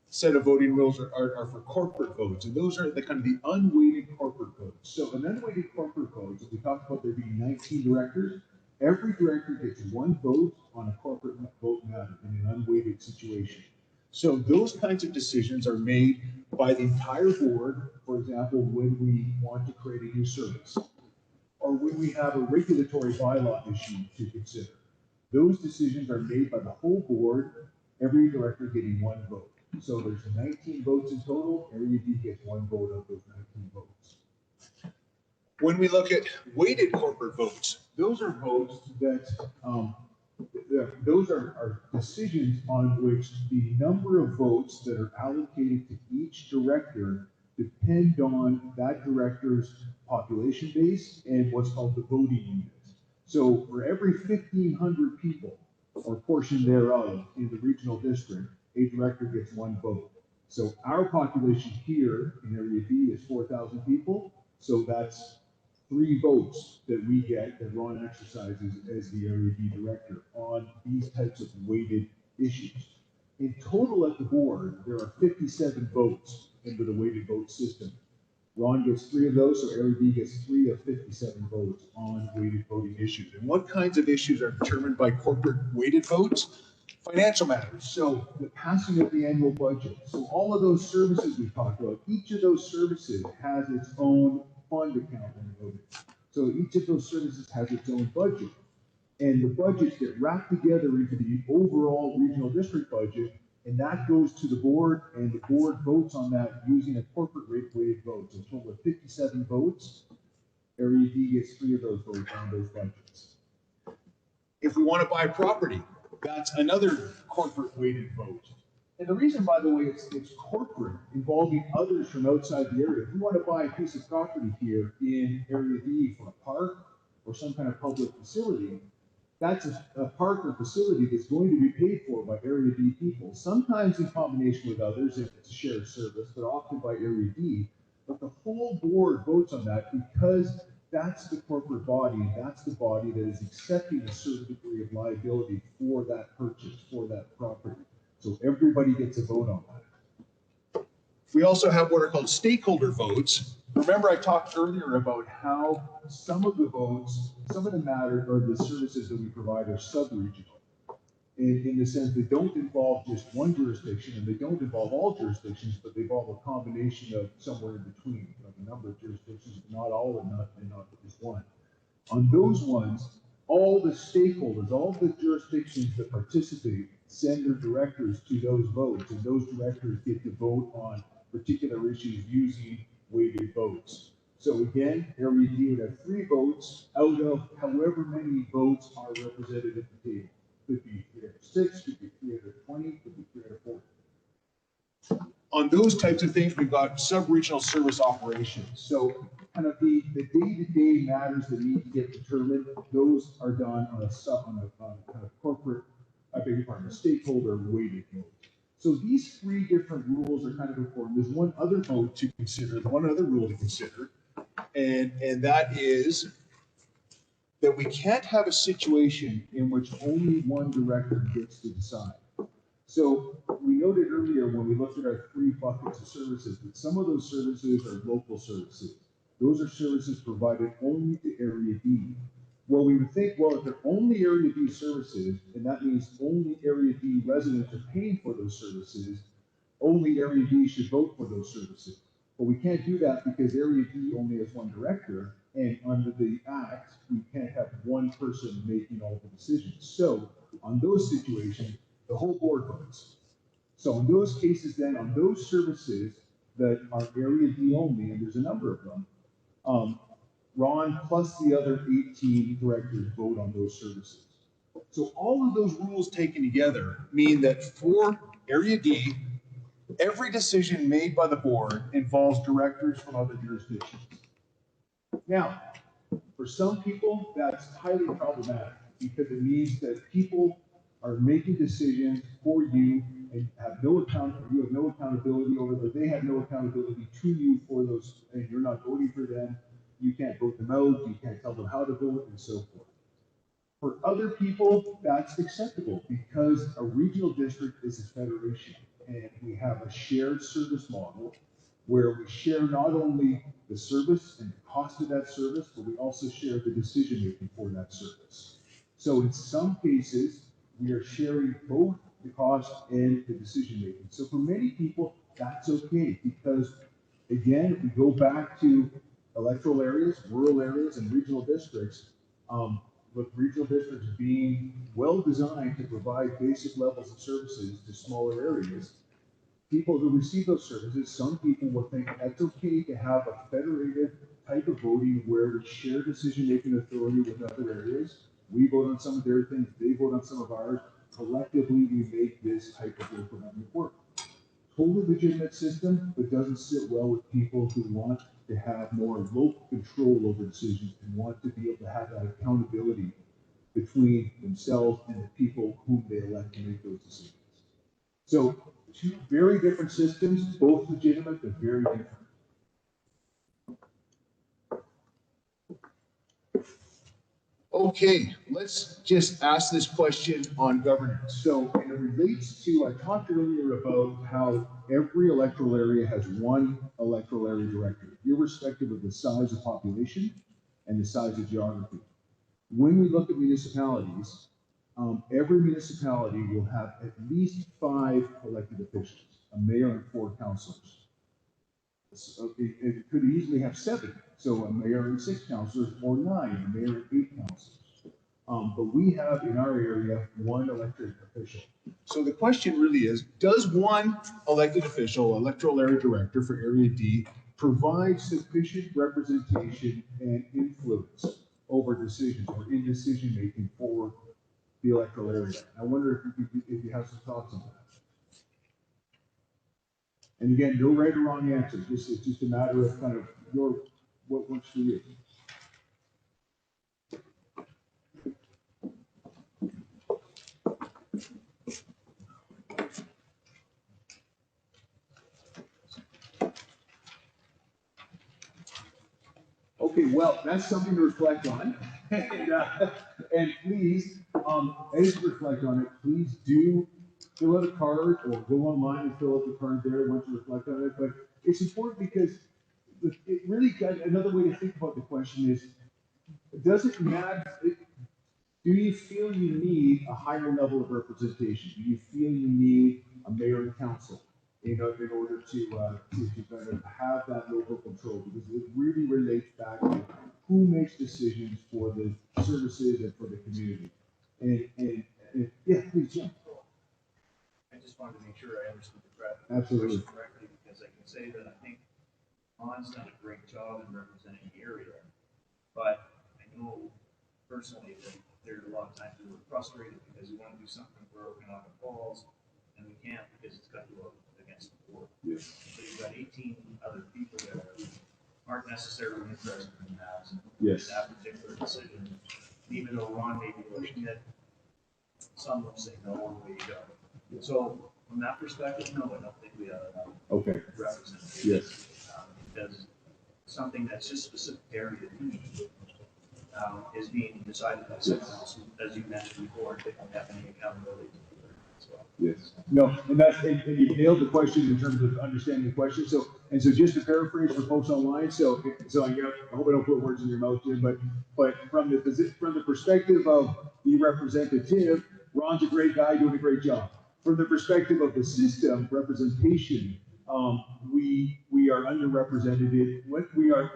set of voting rules are for corporate votes, and those are the kind of the unweighted corporate votes. So an unweighted corporate vote, if we talked about there being 19 directors, every director gets one vote on a corporate vote matter in an unweighted situation. So those kinds of decisions are made by the entire board, for example, when we want to create a new service, or when we have a regulatory bylaw issue to consider. Those decisions are made by the whole board, every director getting one vote. So there's 19 votes in total, Area D gets one vote of those 19 votes. When we look at weighted corporate votes, those are votes that, those are decisions on which the number of votes that are allocated to each director depend on that director's population base and what's called the voting unit. So for every 1,500 people, or portion thereof, in the regional district, a director gets one vote. So our population here in Area D is 4,000 people, so that's 3 votes that we get, that Ron exercises as the Area D director on these types of weighted issues. In total at the board, there are 57 votes into the weighted vote system. Ron gets 3 of those, so Area D gets 3 of 57 votes on weighted voting issues. And what kinds of issues are determined by corporate weighted votes? Financial matters, so the passing of the annual budget. So all of those services we talked about, each of those services has its own fund account. So each of those services has its own budget. And the budgets get wrapped together into the overall regional district budget, and that goes to the board, and the board votes on that using a corporate rate weighted vote. So a total of 57 votes. Area D gets 3 of those votes on those budgets. If we want to buy property, that's another corporate weighted vote. And the reason, by the way, it's corporate, involving others from outside the area. If we want to buy a piece of property here in Area D for a park or some kind of public facility, that's a park or facility that's going to be paid for by Area D people, sometimes in combination with others if it's a shared service, but often by Area D. But the whole board votes on that because that's the corporate body, and that's the body that is accepting a certain degree of liability for that purchase, for that property. So everybody gets a vote on that. We also have what are called stakeholder votes. Remember, I talked earlier about how some of the votes, some of the matter or the services that we provide are sub-regional. In the sense they don't involve just one jurisdiction, and they don't involve all jurisdictions, but they involve a combination of somewhere in between, like a number of jurisdictions, but not all, and not just one. On those ones, all the stakeholders, all the jurisdictions that participate send their directors to those votes, and those directors get to vote on particular issues using weighted votes. So again, Area D would have 3 votes out of however many votes are represented at the table. Could be 3 out of 6, could be 3 out of 20, could be 3 out of 40. On those types of things, we've got sub-regional service operations. So kind of the day-to-day matters that need to get determined, those are done on a kind of corporate, I beg your pardon, a stakeholder weighted vote. So these 3 different rules are kind of important. There's one other vote to consider, one other rule to consider, and that is that we can't have a situation in which only one director gets to decide. So we noted earlier when we looked at our 3 buckets of services that some of those services are local services. Those are services provided only to Area D. Well, we would think, well, if they're only Area D services, and that means only Area D residents are paying for those services, only Area D should vote for those services. But we can't do that because Area D only has one director, and under the Act, we can't have one person making all the decisions. So on those situations, the whole board votes. So in those cases then, on those services that are Area D only, and there's a number of them, Ron plus the other 18 directors vote on those services. So all of those rules taken together mean that for Area D, every decision made by the board involves directors from other jurisdictions. Now, for some people, that's highly problematic because it means that people are making decisions for you and have no accountability over them. They have no accountability to you for those, and you're not voting for them. You can't vote them out. You can't tell them how to vote, and so forth. For other people, that's acceptable because a regional district is a federation and we have a shared service model where we share not only the service and the cost of that service, but we also share the decision making for that service. So in some cases, we are sharing both the cost and the decision making. So for many people, that's okay because, again, if we go back to electoral areas, rural areas, and regional districts, with regional districts being well designed to provide basic levels of services to smaller areas, people who receive those services, some people will think that's okay to have a federated type of voting where we share decision-making authority with other areas. We vote on some of their things, they vote on some of ours. Collectively, we make this type of local government work. Totally legitimate system, but doesn't sit well with people who want to have more local control over decisions and want to be able to have that accountability between themselves and the people whom they elect to make those decisions. So, two very different systems, both legitimate, but very different. Okay, let's just ask this question on governance. So it relates to, I talked earlier about how every electoral area has one electoral area director, irrespective of the size of population and the size of geography. When we look at municipalities, every municipality will have at least 5 elected officials, a mayor and 4 councilors. So it could easily have 7, so a mayor and 6 councilors, or 9, a mayor and 8 councilors. But we have in our area 1 elected official. So the question really is, does 1 elected official, electoral area director for Area D, provide sufficient representation and influence over decisions or in decision making for the electoral area? I wonder if you have some thoughts on that. And again, no right or wrong answer. It's just a matter of kind of what works for you. Okay, well, that's something to reflect on. And please, as you reflect on it, please do fill out a card or go online and fill out the card there once you reflect on it. But it's important because it really got another way to think about the question is, does it matter? Do you feel you need a higher level of representation? Do you feel you need a mayor and council in order to kind of have that local control? Because it really relates back to who makes decisions for the services and for the community. And yeah, please, Jim. I just wanted to make sure I understood the Absolutely. question correctly, because I can say that I think Ron's done a great job in representing the area, but I know personally that there are a lot of times we were frustrated because we want to do something for Okanagan Falls, and we can't because it's got to go against the board. Yes. So you've got 18 other people that aren't necessarily interested in that, Yes. that particular decision. Even though Ron may be pushing it, some will say no, way you go. So from that perspective, no, I don't think we have enough representation. Yes. Because something that's just specific area D is being decided by someone else, as you mentioned before, they don't have any accountability as well. Yes. No, and you nailed the question in terms of understanding the question. So just to paraphrase for folks online, so I hope I don't put words in your mouth, Jim, but from the perspective of the representative, Ron's a great guy doing a great job. From the perspective of the system representation, we are underrepresented. We are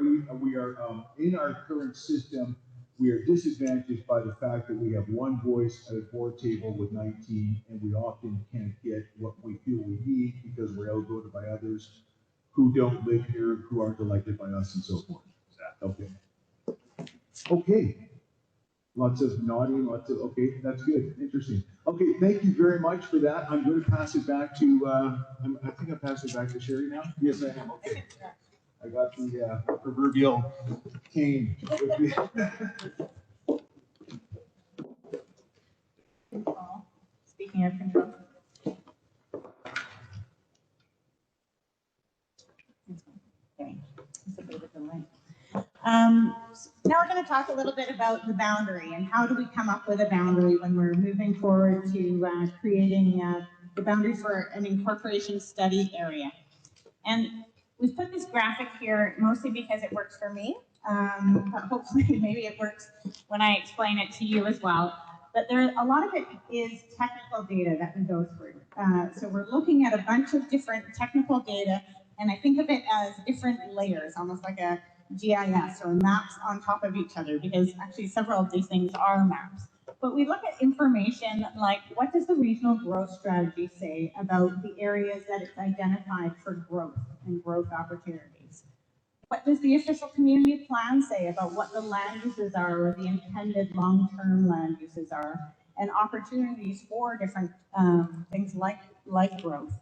in our current system. We are disadvantaged by the fact that we have 1 voice at a board table with 19, and we often can't get what we feel we need because we're outvoted by others who don't live here, who aren't elected by us, and so forth. Okay. Okay. Lots of nodding, okay, that's good, interesting. Okay, thank you very much for that. I'm going to pass it back to, I think I passed it back to Sherry now? Yes, I am, okay. I got the proverbial cane with me. Speaking of control. It's a bit of a delay. Now we're going to talk a little bit about the boundary and how do we come up with a boundary when we're moving forward to creating the boundary for an incorporation study area. And we've put this graphic here mostly because it works for me, but hopefully maybe it works when I explain it to you as well. But a lot of it is technical data that we go through. So we're looking at a bunch of different technical data, and I think of it as different layers, almost like a GIS or maps on top of each other, because actually several of these things are maps. But we look at information like, what does the regional growth strategy say about the areas that it's identified for growth and growth opportunities? What does the official community plan say about what the land uses are, or the intended long-term land uses are, and opportunities for different things like growth?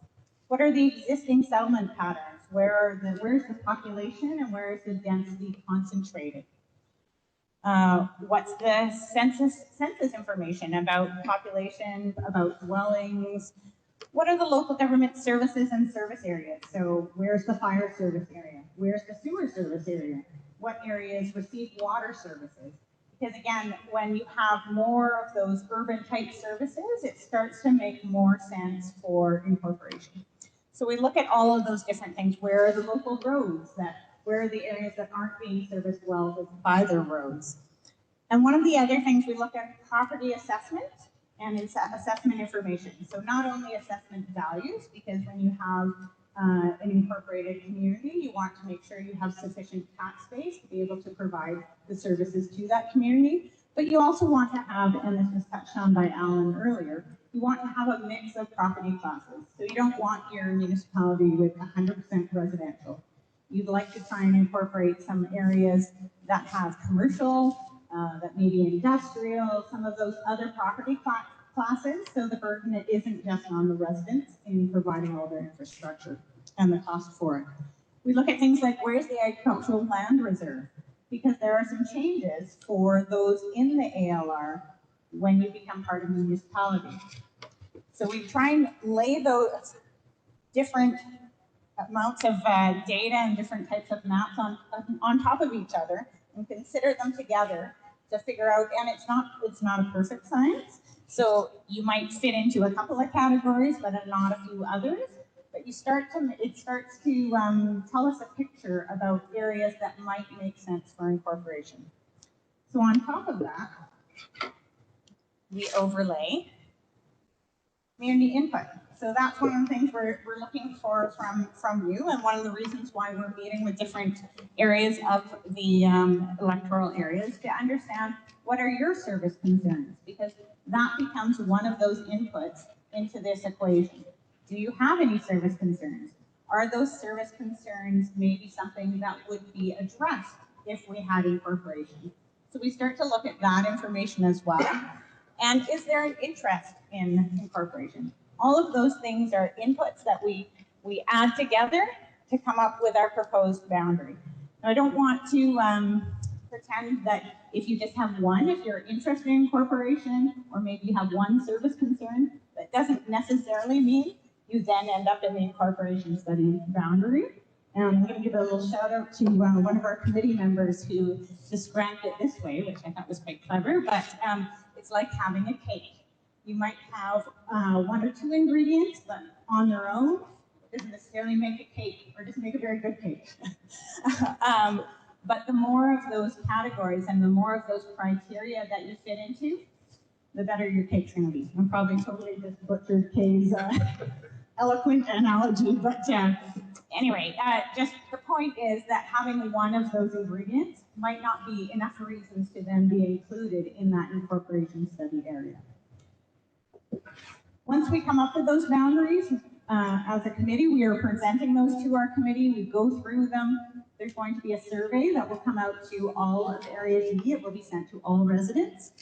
What are the existing settlement patterns? Where's the population and where is the density concentrated? What's the census information about population, about dwellings? What are the local government services and service areas? So where's the fire service area? Where's the sewer service area? What areas receive water services? Because again, when you have more of those urban type services, it starts to make more sense for incorporation. So we look at all of those different things. Where are the local roads? Where are the areas that aren't being serviced well by their roads? And one of the other things we look at property assessment and assessment information. So not only assessment values, because when you have an incorporated community, you want to make sure you have sufficient tax base to be able to provide the services to that community. But you also want to have, and this was touched on by Alan earlier, you want to have a mix of property classes. So you don't want your municipality with 100% residential. You'd like to try and incorporate some areas that have commercial, that may be industrial, some of those other property classes, so the burden isn't just on the residents in providing all their infrastructure and the cost for it. We look at things like, where's the agricultural land reserve? Because there are some changes for those in the ALR when you become part of a municipality. So we try and lay those different amounts of data and different types of maps on top of each other and consider them together to figure out, and it's not a perfect science, so you might fit into a couple of categories but not a few others, but it starts to tell us a picture about areas that might make sense for incorporation. So on top of that, we overlay community input. So that's one of the things we're looking for from you, and one of the reasons why we're meeting with different areas of the electoral areas to understand what are your service concerns, because that becomes one of those inputs into this equation. Do you have any service concerns? Are those service concerns maybe something that would be addressed if we had incorporation? So we start to look at that information as well. And is there an interest in incorporation? All of those things are inputs that we add together to come up with our proposed boundary. Now, I don't want to pretend that if you just have one, if you're interested in incorporation, or maybe you have one service concern, that doesn't necessarily mean you then end up in the incorporation study boundary. And I'm going to give a little shout out to one of our committee members who described it this way, which I thought was quite clever, but it's like having a cake. You might have one or two ingredients, but on their own, it doesn't necessarily make a cake, or doesn't make a very good cake. But the more of those categories and the more of those criteria that you fit into, the better your cake's going to be. I'm probably totally just butchered Kay's eloquent analogy, but anyway, just the point is that having one of those ingredients might not be enough reasons to then be included in that incorporation study area. Once we come up with those boundaries, as a committee, we are presenting those to our committee. We go through them. There's going to be a survey that will come out to all of Area D. It will be sent to all residents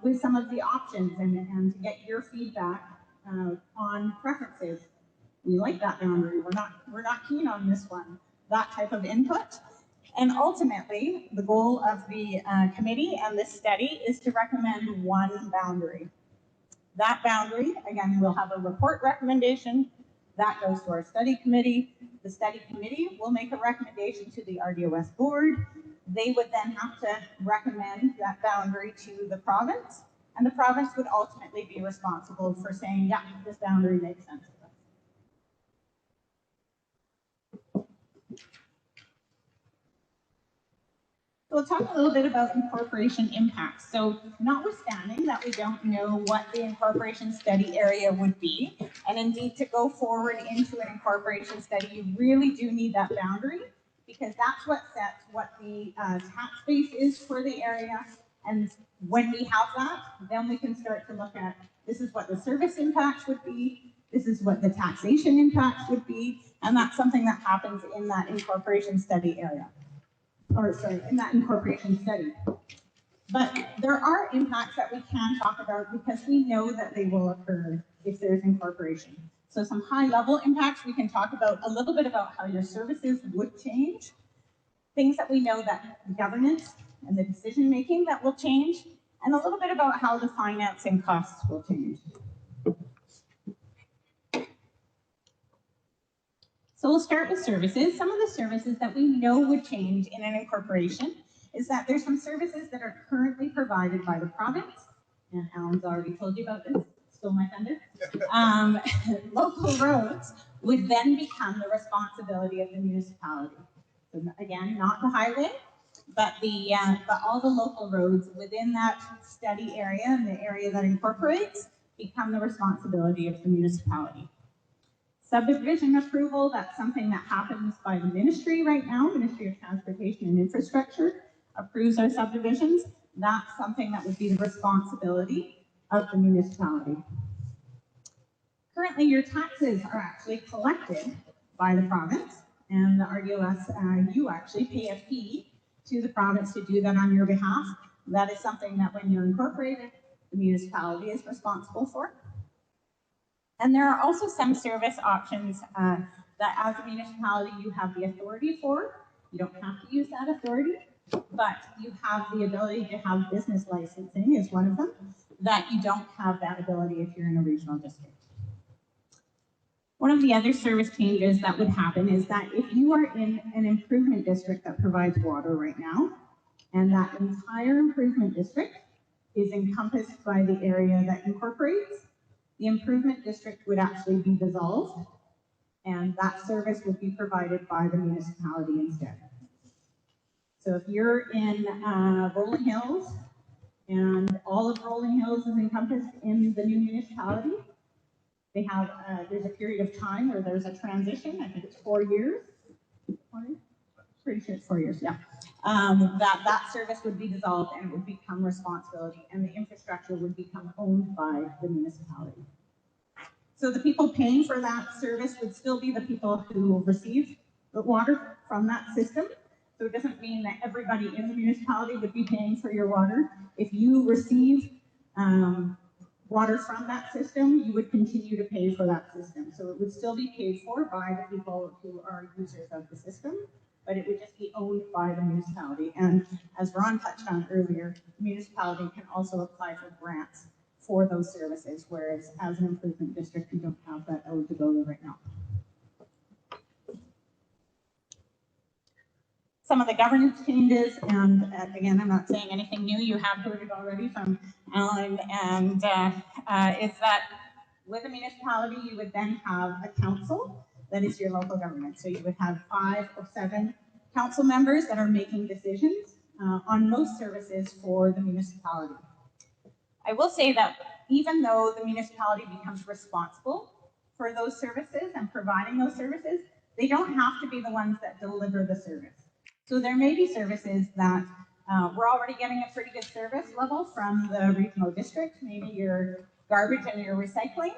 with some of the options and to get your feedback on preferences. We like that boundary. We're not keen on this one. That type of input. And ultimately, the goal of the committee and this study is to recommend one boundary. That boundary, again, we'll have a report recommendation. That goes to our study committee. The study committee will make a recommendation to the RDOS board. they would then have to recommend that boundary to the province, and the province would ultimately be responsible for saying, yeah, this boundary makes sense to us. So we'll talk a little bit about incorporation impacts. So notwithstanding that we don't know what the incorporation study area would be, and indeed to go forward into an incorporation study, you really do need that boundary, because that's what sets what the tax base is for the area. And when we have that, then we can start to look at, this is what the service impacts would be, this is what the taxation impacts would be, and that's something that happens in that incorporation study area. Or sorry, in that incorporation study. But there are impacts that we can talk about because we know that they will occur if there's incorporation. So some high level impacts, we can talk about a little bit about how your services would change, things that we know that governance and the decision making that will change, and a little bit about how the financing costs will change. So we'll start with services. Some of the services that we know would change in an incorporation is that there's some services that are currently provided by the province, and Alan's already told you about this, stole my thunder. Local roads would then become the responsibility of the municipality. So again, not the highway, but all the local roads within that study area and the area that incorporates become the responsibility of the municipality. Subdivision approval, that's something that happens by the ministry right now. Ministry of Transportation and Infrastructure approves our subdivisions. That's something that would be the responsibility of the municipality. Currently, your taxes are actually collected by the province, and the RDOS, you actually pay a fee to the province to do that on your behalf. That is something that when you're incorporated, the municipality is responsible for. And there are also some service options that as a municipality you have the authority for. You don't have to use that authority, but you have the ability to have business licensing is one of them, that you don't have that ability if you're in a regional district. One of the other service changes that would happen is that if you are in an improvement district that provides water right now, and that entire improvement district is encompassed by the area that incorporates, the improvement district would actually be dissolved, and that service would be provided by the municipality instead. So if you're in Rolling Hills, and all of Rolling Hills is encompassed in the new municipality, they have there's a period of time where there's a transition. I think it's 4 years. Pretty sure it's 4 years. Yeah. That service would be dissolved and it would become responsibility, and the infrastructure would become owned by the municipality. So the people paying for that service would still be the people who receive the water from that system. So it doesn't mean that everybody in the municipality would be paying for your water. If you receive water from that system, you would continue to pay for that system. So it would still be paid for by the people who are users of the system, but it would just be owned by the municipality. And as Ron touched on earlier, the municipality can also apply for grants for those services, whereas as an improvement district, you don't have that eligibility right now. Some of the governance changes, and again, I'm not saying anything new, you have heard it already from Alan, and is that with a municipality, you would then have a council that is your local government. So you would have 5 or 7 council members that are making decisions on most services for the municipality. I will say that even though the municipality becomes responsible for those services and providing those services, they don't have to be the ones that deliver the service. So there may be services that we're already getting a pretty good service level from the regional district, maybe your garbage and your recycling.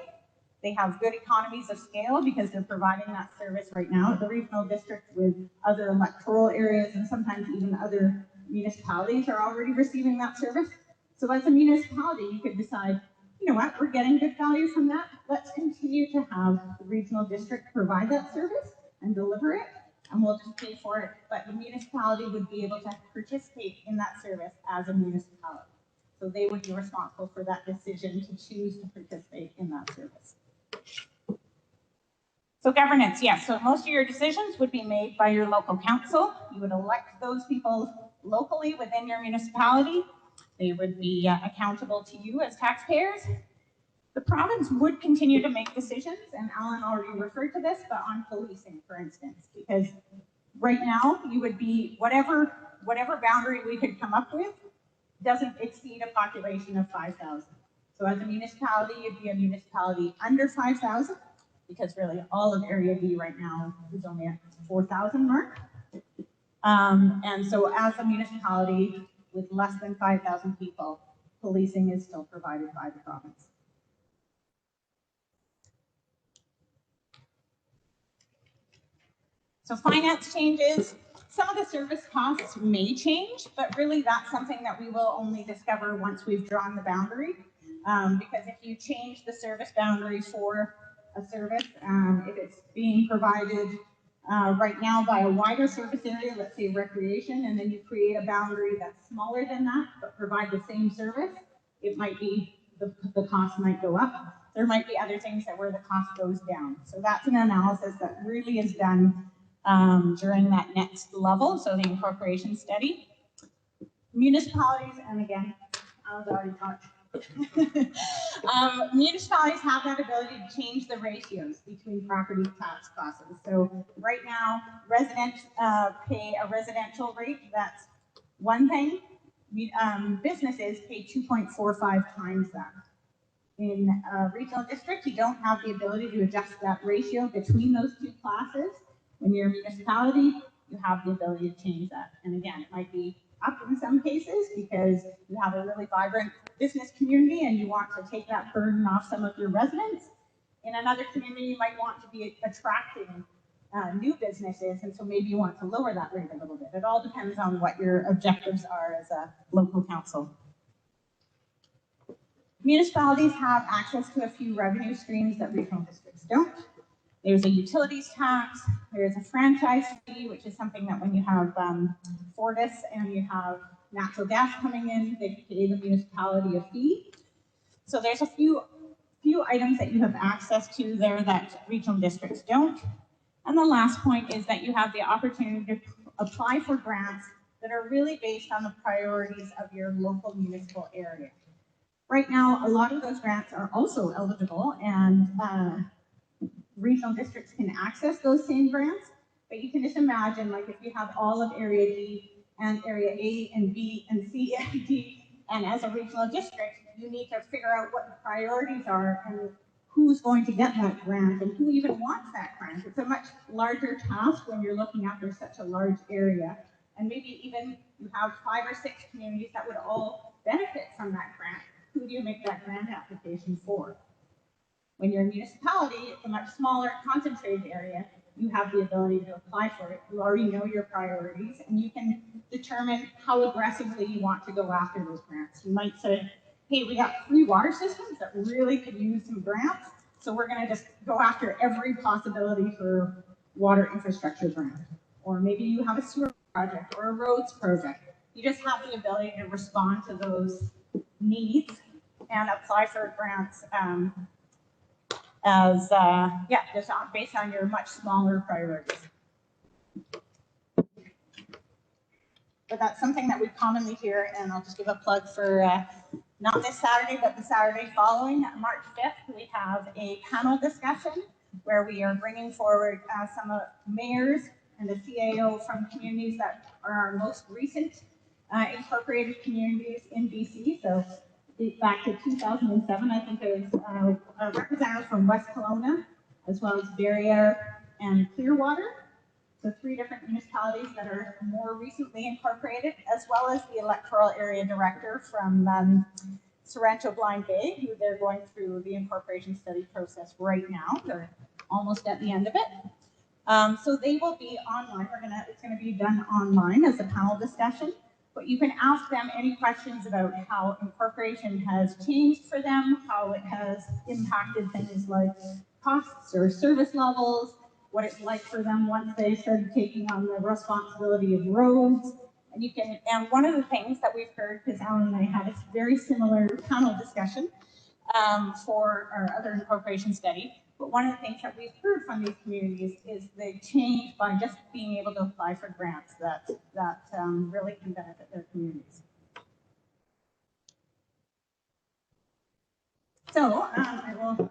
They have good economies of scale because they're providing that service right now at the regional district with other electoral areas, and sometimes even other municipalities are already receiving that service. So as a municipality, you could decide, you know what, we're getting good value from that. Let's continue to have the regional district provide that service and deliver it, and we'll just pay for it. But the municipality would be able to participate in that service as a municipality. So they would be responsible for that decision to choose to participate in that service. So governance, yes. So most of your decisions would be made by your local council. You would elect those people locally within your municipality. They would be accountable to you as taxpayers. The province would continue to make decisions, and Alan already referred to this, but on policing, for instance, because right now you would be whatever boundary we could come up with doesn't exceed a population of 5,000. So as a municipality, you'd be a municipality under 5,000, because really all of Area D right now is only at 4,000 mark. And so as a municipality with less than 5,000 people, policing is still provided by the province. So finance changes. Some of the service costs may change, but really that's something that we will only discover once we've drawn the boundary. Because if you change the service boundary for a service, if it's being provided right now by a wider service area, let's say recreation, and then you create a boundary that's smaller than that, but provide the same service, it might be, the cost might go up. There might be other things where the cost goes down. So that's an analysis that really is done during that next level, so the incorporation study. Municipalities, and again, I was already talked. Municipalities have that ability to change the ratios between property tax classes. So right now, residents pay a residential rate, that's one thing. Businesses pay 2.45 times that. In a regional district, you don't have the ability to adjust that ratio between those two classes. When you're a municipality, you have the ability to change that. And again, it might be up in some cases because you have a really vibrant business community and you want to take that burden off some of your residents. In another community, you might want to be attracting new businesses, and so maybe you want to lower that rate a little bit. It all depends on what your objectives are as a local council. Municipalities have access to a few revenue streams that regional districts don't. There's a utilities tax, there's a franchise fee, which is something that when you have Fortis and you have natural gas coming in, they pay the municipality a fee. So there's a few items that you have access to there that regional districts don't. And the last point is that you have the opportunity to apply for grants that are really based on the priorities of your local municipal area. Right now, a lot of those grants are also eligible, and regional districts can access those same grants, but you can just imagine, like, if you have all of Area D and Area A and B and C and D, and as a regional district, you need to figure out what the priorities are and who's going to get that grant and who even wants that grant. It's a much larger task when you're looking after such a large area, and maybe even you have 5 or 6 communities that would all benefit from that grant. Who do you make that grant application for? When you're a municipality, it's a much smaller, concentrated area. You have the ability to apply for it. You already know your priorities, and you can determine how aggressively you want to go after those grants. You might say, hey, we got 3 water systems that really could use some grants, so we're going to just go after every possibility for water infrastructure grant. Or maybe you have a sewer project or a roads project. You just have the ability to respond to those needs and apply for grants just based on your much smaller priorities. But that's something that we commonly hear, and I'll just give a plug for not this Saturday, but the Saturday following, March 5th, we have a panel discussion where we are bringing forward some mayors and the CAO from communities that are our most recent incorporated communities in BC. So back to 2007, I think it was a representative from West Kelowna, as well as Barriere and Clearwater. So 3 different municipalities that are more recently incorporated, as well as the Electoral Area Director from Sorrento Blind Bay, who they're going through the incorporation study process right now. They're almost at the end of it. So they will be online. It's going to be done online as a panel discussion. But you can ask them any questions about how incorporation has changed for them, how it has impacted things like costs or service levels, what it's like for them once they started taking on the responsibility of roads. And one of the things that we've heard, because Alan and I had a very similar panel discussion, for our other incorporation study. But one of the things that we've heard from these communities is they change by just being able to apply for grants that really can benefit their communities. So I will.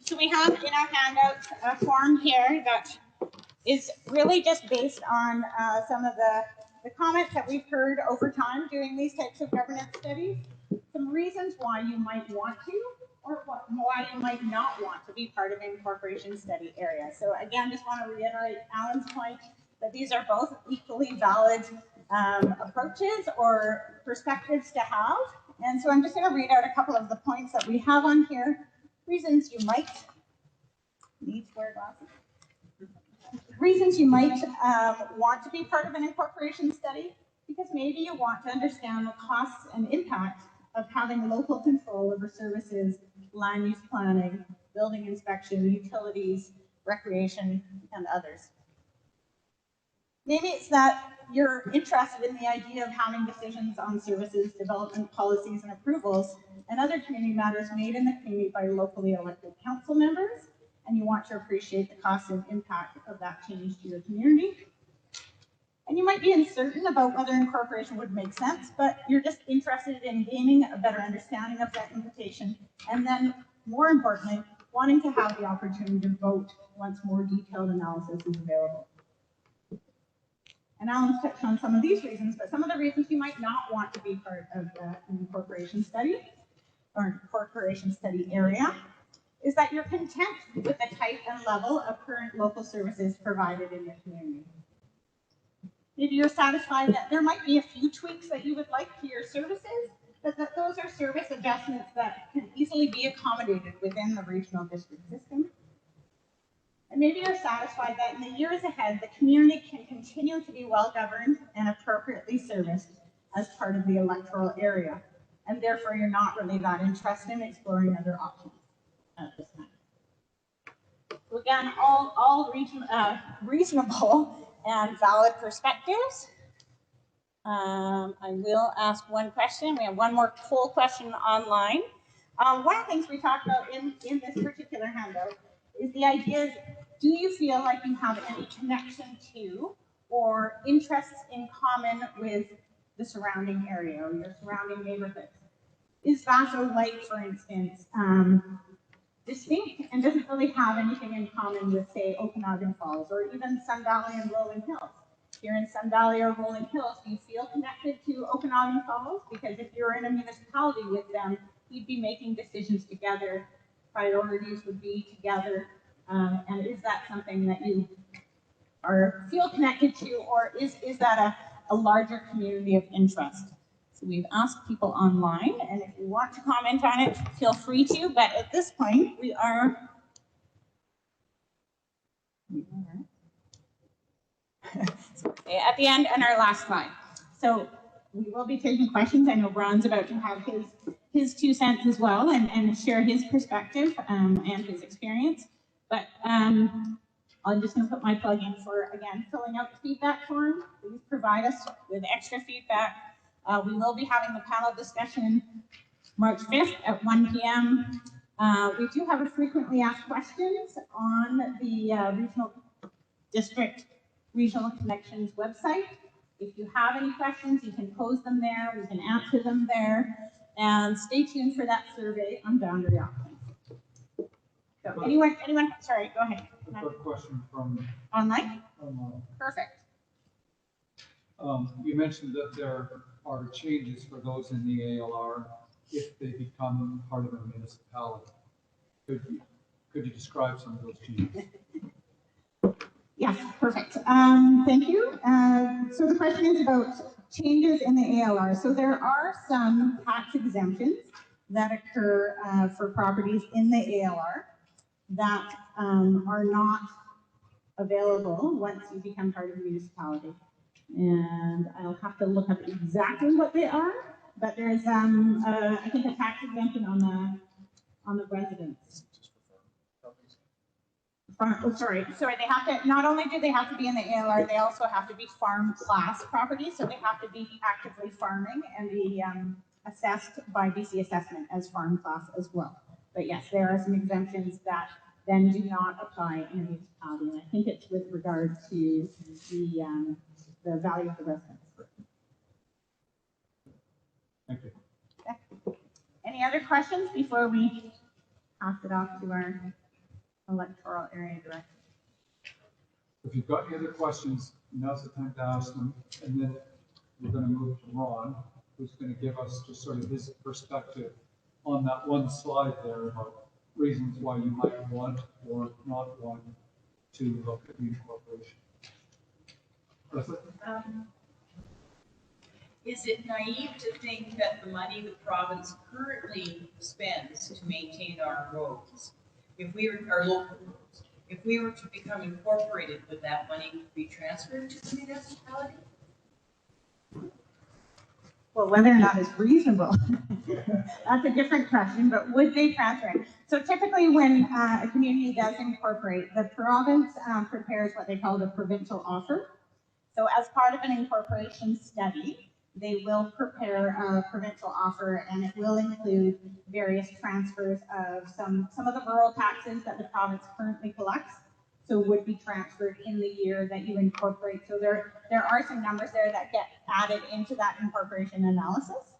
So we have in our handouts a form here that is really just based on some of the comments that we've heard over time doing these types of governance studies, some reasons why you might want to, or why you might not want to be part of an incorporation study area. So again, just want to reiterate Alan's point that these are both equally valid approaches or perspectives to have. And so I'm just going to read out a couple of the points that we have on here. Reasons you might need to wear glasses. Reasons you might want to be part of an incorporation study, because maybe you want to understand the costs and impact of having local control over services, land use planning, building inspection, utilities, recreation, and others. Maybe it's that you're interested in the idea of having decisions on services, development policies, and approvals, and other community matters made in the community by locally elected council members, and you want to appreciate the cost and impact of that change to your community. And you might be uncertain about whether incorporation would make sense, but you're just interested in gaining a better understanding of that invitation, and then, more importantly, wanting to have the opportunity to vote once more detailed analysis is available. And Alan's touched on some of these reasons, but some of the reasons you might not want to be part of an incorporation study or incorporation study area is that you're content with the type and level of current local services provided in your community. Maybe you're satisfied that there might be a few tweaks that you would like to your services, but that those are service adjustments that can easily be accommodated within the regional district system. And maybe you're satisfied that in the years ahead, the community can continue to be well-governed and appropriately serviced as part of the electoral area, and therefore you're not really that interested in exploring other options at this time. So again, all reasonable and valid perspectives. I will ask one question. We have one more poll question online. One of the things we talked about in this particular handout is the idea is, do you feel like you have any connection to or interests in common with the surrounding area or your surrounding neighborhoods? Is Vaseux Lake, for instance, distinct and doesn't really have anything in common with, say, Okanagan Falls or even Sun Valley and Rolling Hills? Here in Sun Valley or Rolling Hills, do you feel connected to Okanagan Falls? Because if you're in a municipality with them, you'd be making decisions together, priorities would be together, and is that something that you feel connected to, or is that a larger community of interest? So we've asked people online, and if you want to comment on it, feel free to, but at this point, we are at the end and our last slide. So we will be taking questions. I know Ron's about to have his 2 cents as well and share his perspective and his experience. But I'm just going to put my plug in for, again, filling out the feedback form. Please provide us with extra feedback. We will be having the panel discussion March 5th at 1 p.m. We do have a frequently asked questions on the Regional District Regional Connections website. If you have any questions, you can pose them there. We can answer them there. And stay tuned for that survey on boundary options. So anyone, sorry, go ahead. I've got a question from Online? online. Perfect. You mentioned that there are changes for those in the ALR if they become part of a municipality. Could you describe some of those changes? Yes, perfect. Thank you. So the question is about changes in the ALR. So there are some tax exemptions that occur for properties in the ALR that are not available once you become part of a municipality. And I'll have to look up exactly what they are, but there's I think a tax exemption on the residents. sorry, they have to, not only do they have to be in the ALR, they also have to be farm class properties, so they have to be actively farming and be assessed by BC Assessment as farm class as well. But yes, there are some exemptions that then do not apply in a municipality, and I think it's with regard to the value of the residence. Thank you. Any other questions before we pass it off to our Electoral Area Director? If you've got any other questions, now's the time to ask them, and then we're gonna move to Ron, who's gonna give us just sort of his perspective on that one slide there about reasons why you might want or not want to look at the incorporation. Leslie? Is it naive to think that the money the province currently spends to maintain our roads, our local roads, if we were to become incorporated, would that money be transferred to the municipality? Well, whether or not it's reasonable, that's a different question, but would they transfer it? So typically when a community does incorporate, the province prepares what they call the provincial offer. So as part of an incorporation study, they will prepare a provincial offer, and it will include various transfers of some of the rural taxes that the province currently collects, so would be transferred in the year that you incorporate. So there are some numbers there that get added into that incorporation analysis.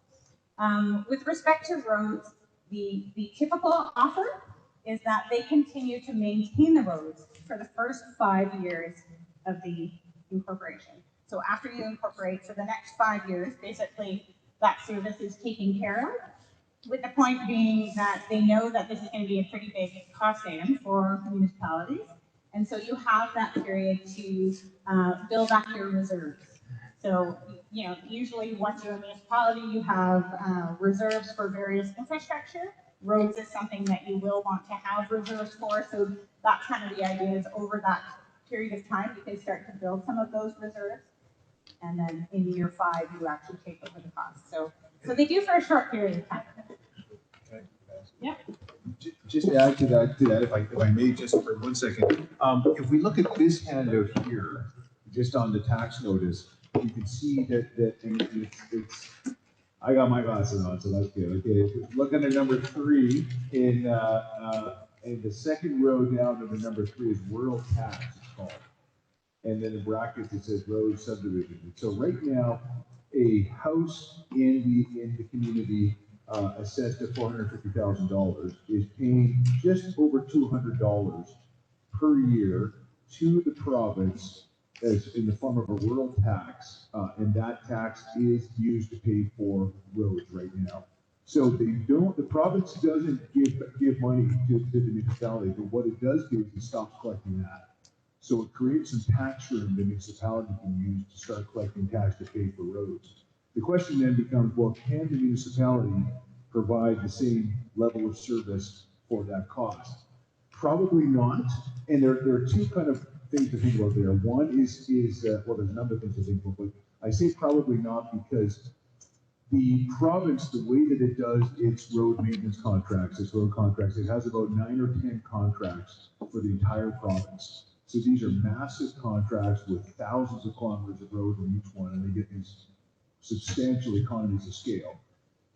With respect to roads, the typical offer is that they continue to maintain the roads for the first 5 years of the incorporation. So after you incorporate, for the next 5 years, basically that service is taken care of, with the point being that they know that this is going to be a pretty big cost item for municipalities. And so you have that period to build up your reserves. So, you know, usually once you're a municipality, you have reserves for various infrastructure. Roads is something that you will want to have reserves for. So that's kind of the idea, is over that period of time, you can start to build some of those reserves. And then in year 5, you actually take over the cost. So they do for a short period of time. Yeah. Just to add to that, if I may, just for 1 second, if we look at this handout here, just on the tax notice, you can see that it's I got my glasses on, so that's good. Okay, look under number 3 in the second row down to the number 3 is rural tax, it's called. And then in brackets it says road subdivision. And so right now, a house in the community assessed at $450,000 is paying just over $200 per year to the province as in the form of a rural tax, and that tax is used to pay for roads right now. So the province doesn't give money to the municipality, but what it does do is it stops collecting that. So it creates some tax room the municipality can use to start collecting tax to pay for roads. The question then becomes, well, can the municipality provide the same level of service for that cost? Probably not. And there are two kind of things to think about there. One is well, there's a number of things to think about, but I say probably not because the province, the way that it does its road maintenance contracts, its road contracts, it has about 9 or 10 contracts for the entire province. So these are massive contracts with thousands of kilometers of road in each one, and they get these substantial economies of scale.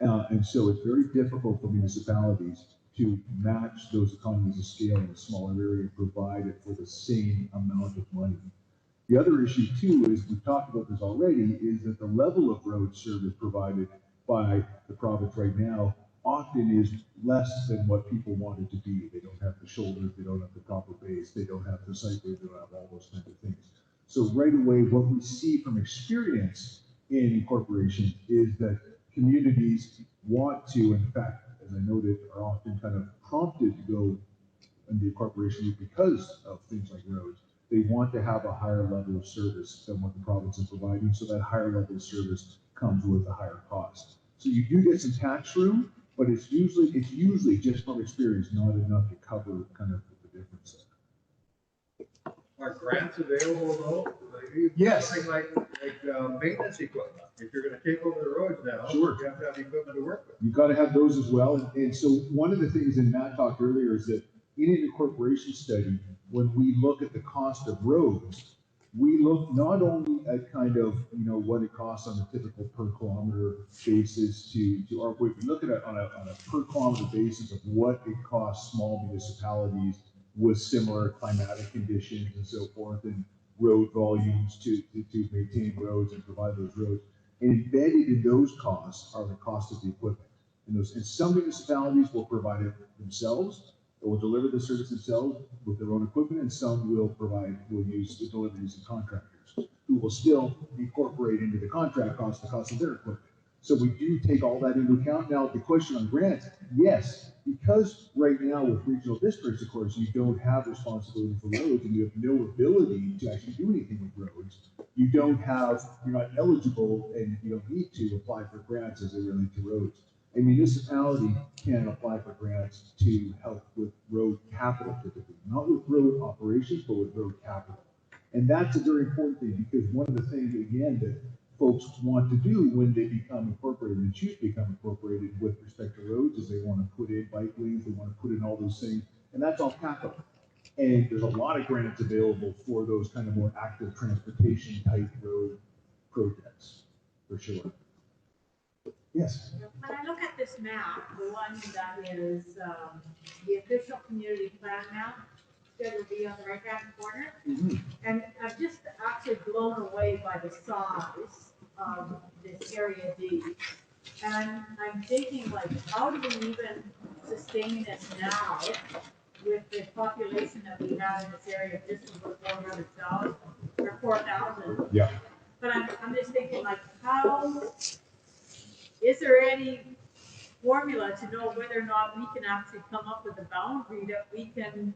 And so it's very difficult for municipalities to match those economies of scale in a smaller area, provided for the same amount of money. The other issue too is, we've talked about this already, is that the level of road service provided by the province right now often is less than what people want it to be. They don't have the shoulders, they don't have the proper base, they don't have the cycling, they don't have all those kinds of things. So right away, what we see from experience in incorporation is that communities want to, in fact, as I noted, are often kind of prompted to go in the incorporation route because of things like roads. They want to have a higher level of service than what the province is providing, so that higher level of service comes with a higher cost. So you do get some tax room, but it's usually just from experience not enough to cover kind of the difference there. Are grants available though? Yes. Something like maintenance equipment. If you're gonna take over the roads now, Sure. you have to have equipment to work with. You've got to have those as well. And so one of the things that Matt talked earlier is that in an incorporation study, when we look at the cost of roads, we look not only at kind of, you know, what it costs on a typical per kilometer basis or we look at it on a per kilometer basis of what it costs small municipalities with similar climatic conditions and so forth and road volumes to maintain roads and provide those roads. And embedded in those costs are the cost of the equipment. And some municipalities will provide it themselves, or will deliver the service themselves with their own equipment, and some will use the deliveries and contractors, who will still incorporate into the contract the cost of their equipment. So we do take all that into account. Now, the question on grants, yes, because right now with regional districts, of course, you don't have responsibility for roads and you have no ability to actually do anything with roads. You're not eligible and you don't need to apply for grants as they relate to roads. A municipality can apply for grants to help with road capital typically, not with road operations, but with road capital. And that's a very important thing because one of the things, again, that folks want to do when they become incorporated and choose to become incorporated with respect to roads is they want to put in bike lanes, they want to put in all those things, and that's all capital. And there's a lot of grants available for those kind of more active transportation type road projects, for sure. Yes. When I look at this map, the one that is the official community plan map, Schedule B on the right-hand corner, and I'm just actually blown away by the size of this Area D. And I'm thinking, like, how do we even sustain this now with the population that we have in this area, just over 400,000 or 4,000? Yeah. But I'm just thinking, like, how is there any formula to know whether or not we can actually come up with a boundary that we can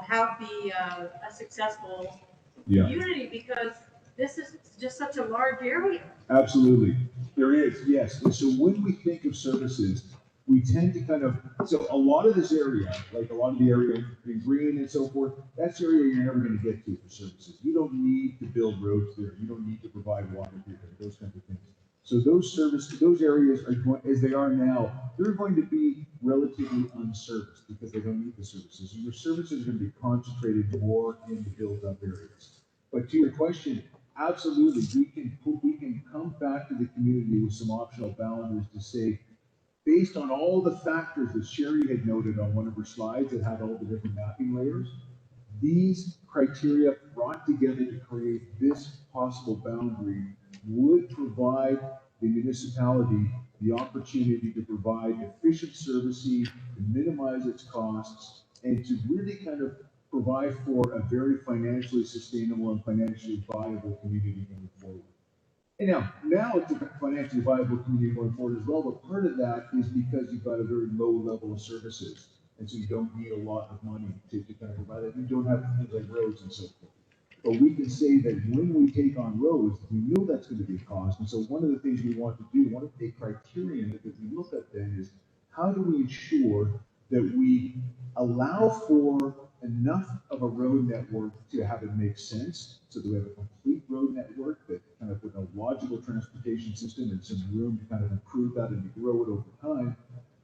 have be a successful community, because this is just such a large area. Absolutely, there is, yes. And so when we think of services, we tend to so a lot of this area, like a lot of the area in green and so forth, that's the area you're never going to get to for services. You don't need to build roads there. You don't need to provide water there, those kinds of things. So those areas are going, as they are now, they're going to be relatively unserviced because they don't need the services. Your services are going to be concentrated more in the built-up areas. But to your question, absolutely, we can come back to the community with some optional boundaries to say, based on all the factors that Sherry had noted on one of her slides that had all the different mapping layers, these criteria brought together to create this possible boundary would provide the municipality the opportunity to provide efficient servicing, to minimize its costs, and to really kind of provide for a very financially sustainable and financially viable community going forward. And now it's a financially viable community going forward as well, but part of that is because you've got a very low level of services, and so you don't need a lot of money to kind of provide it. You don't have things like roads and so forth. But we can say that when we take on roads, we know that's going to be a cost. And so one of the things we want to do, one of the criterion that we look at then is how do we ensure that we allow for enough of a road network to have it make sense, so that we have a complete road network that kind of with a logical transportation system and some room to kind of improve that and to grow it over time.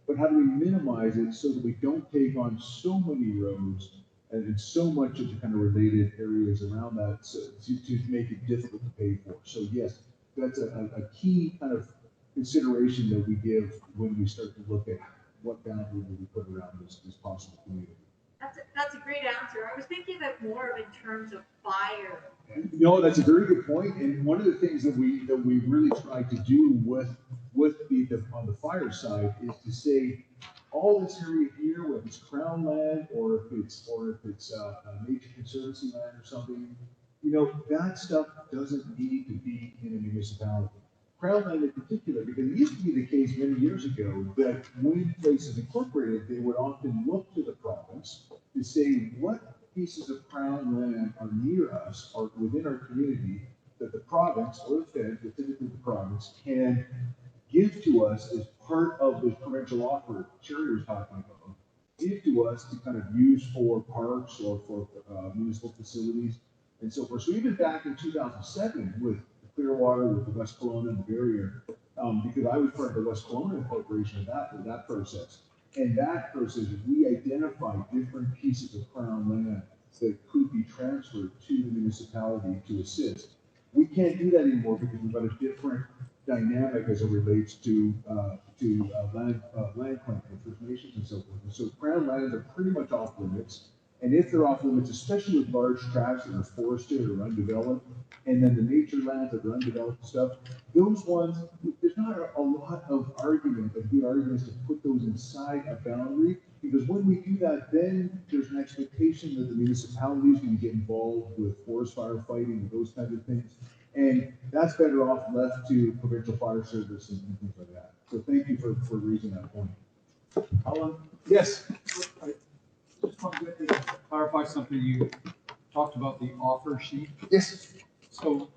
But how do we minimize it so that we don't take on so many roads and so much of the kind of related areas around that to make it difficult to pay for. So yes, that's a key kind of consideration that we give when we start to look at what boundary we put around this possible community. That's a great answer. I was thinking of it more in terms of fire. No, that's a very good point. And one of the things that we really try to do with the on the fire side is to say, all this area here, whether it's crown land or if it's a nature conservancy land or something, that stuff doesn't need to be in a municipality. Crown land in particular, because it used to be the case many years ago that when places incorporated, they would often look to the province to say what pieces of crown land are near us or within our community that the province or the fed, typically the province, can give to us as part of the provincial offer Sherry was talking about, give to us to kind of use for parks or for municipal facilities and so forth. So even back in 2007 with the Clearwater, with the West Kelowna and the barrier, because I was part of the West Kelowna Incorporation of that process. And that process is we identify different pieces of crown land that could be transferred to the municipality to assist. We can't do that anymore because we've got a different dynamic as it relates to land claim for First Nations and so forth. And so crown lands are pretty much off limits. And if they're off limits, especially with large tracts that are forested or undeveloped, and then the nature lands that are undeveloped stuff, those ones, there's not a lot of argument, but good arguments to put those inside a boundary, because when we do that, then there's an expectation that the municipality is going to get involved with forest fire fighting and those kinds of things. And that's better off left to provincial fire service and things like that. So thank you for raising that point. Alan, Yes. I just wanted to clarify something. You talked about the offer sheet. Yes. So,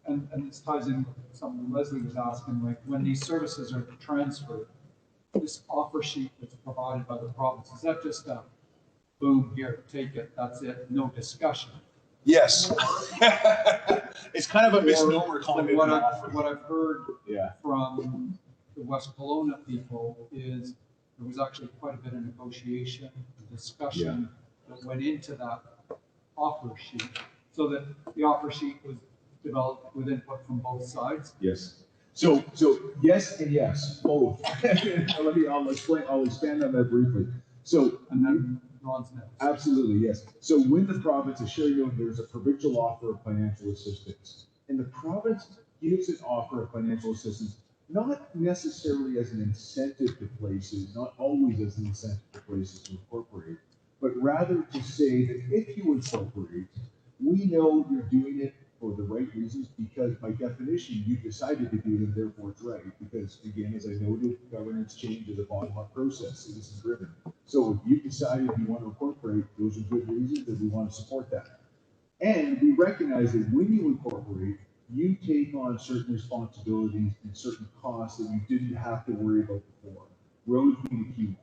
and this ties in with something Leslie was asking, like when these services are transferred, this offer sheet that's provided by the province, is that just a boom, here, take it, that's it, no discussion? Yes. It's kind of a misnomer calling it an offer. What I've heard Yeah. from the West Kelowna people is there was actually quite a bit of negotiation, discussion that went into that offer sheet, so that the offer sheet was developed with input from both sides. Yes. So yes and yes, both. I'll expand on that briefly. So, And then Ron's next. absolutely, yes. So when the province is sharing, there's a provincial offer of financial assistance. And the province gives an offer of financial assistance, not necessarily as an incentive to places, not always as an incentive to places to incorporate, but rather to say that if you incorporate, we know you're doing it for the right reasons, because by definition, you decided to do it and therefore it's right. Because again, as I noted, governance change is a bottom-up process, citizen driven. So if you decided you want to incorporate, those are good reasons that we want to support that. And we recognize that when you incorporate, you take on certain responsibilities and certain costs that you didn't have to worry about before. Roads being a key one.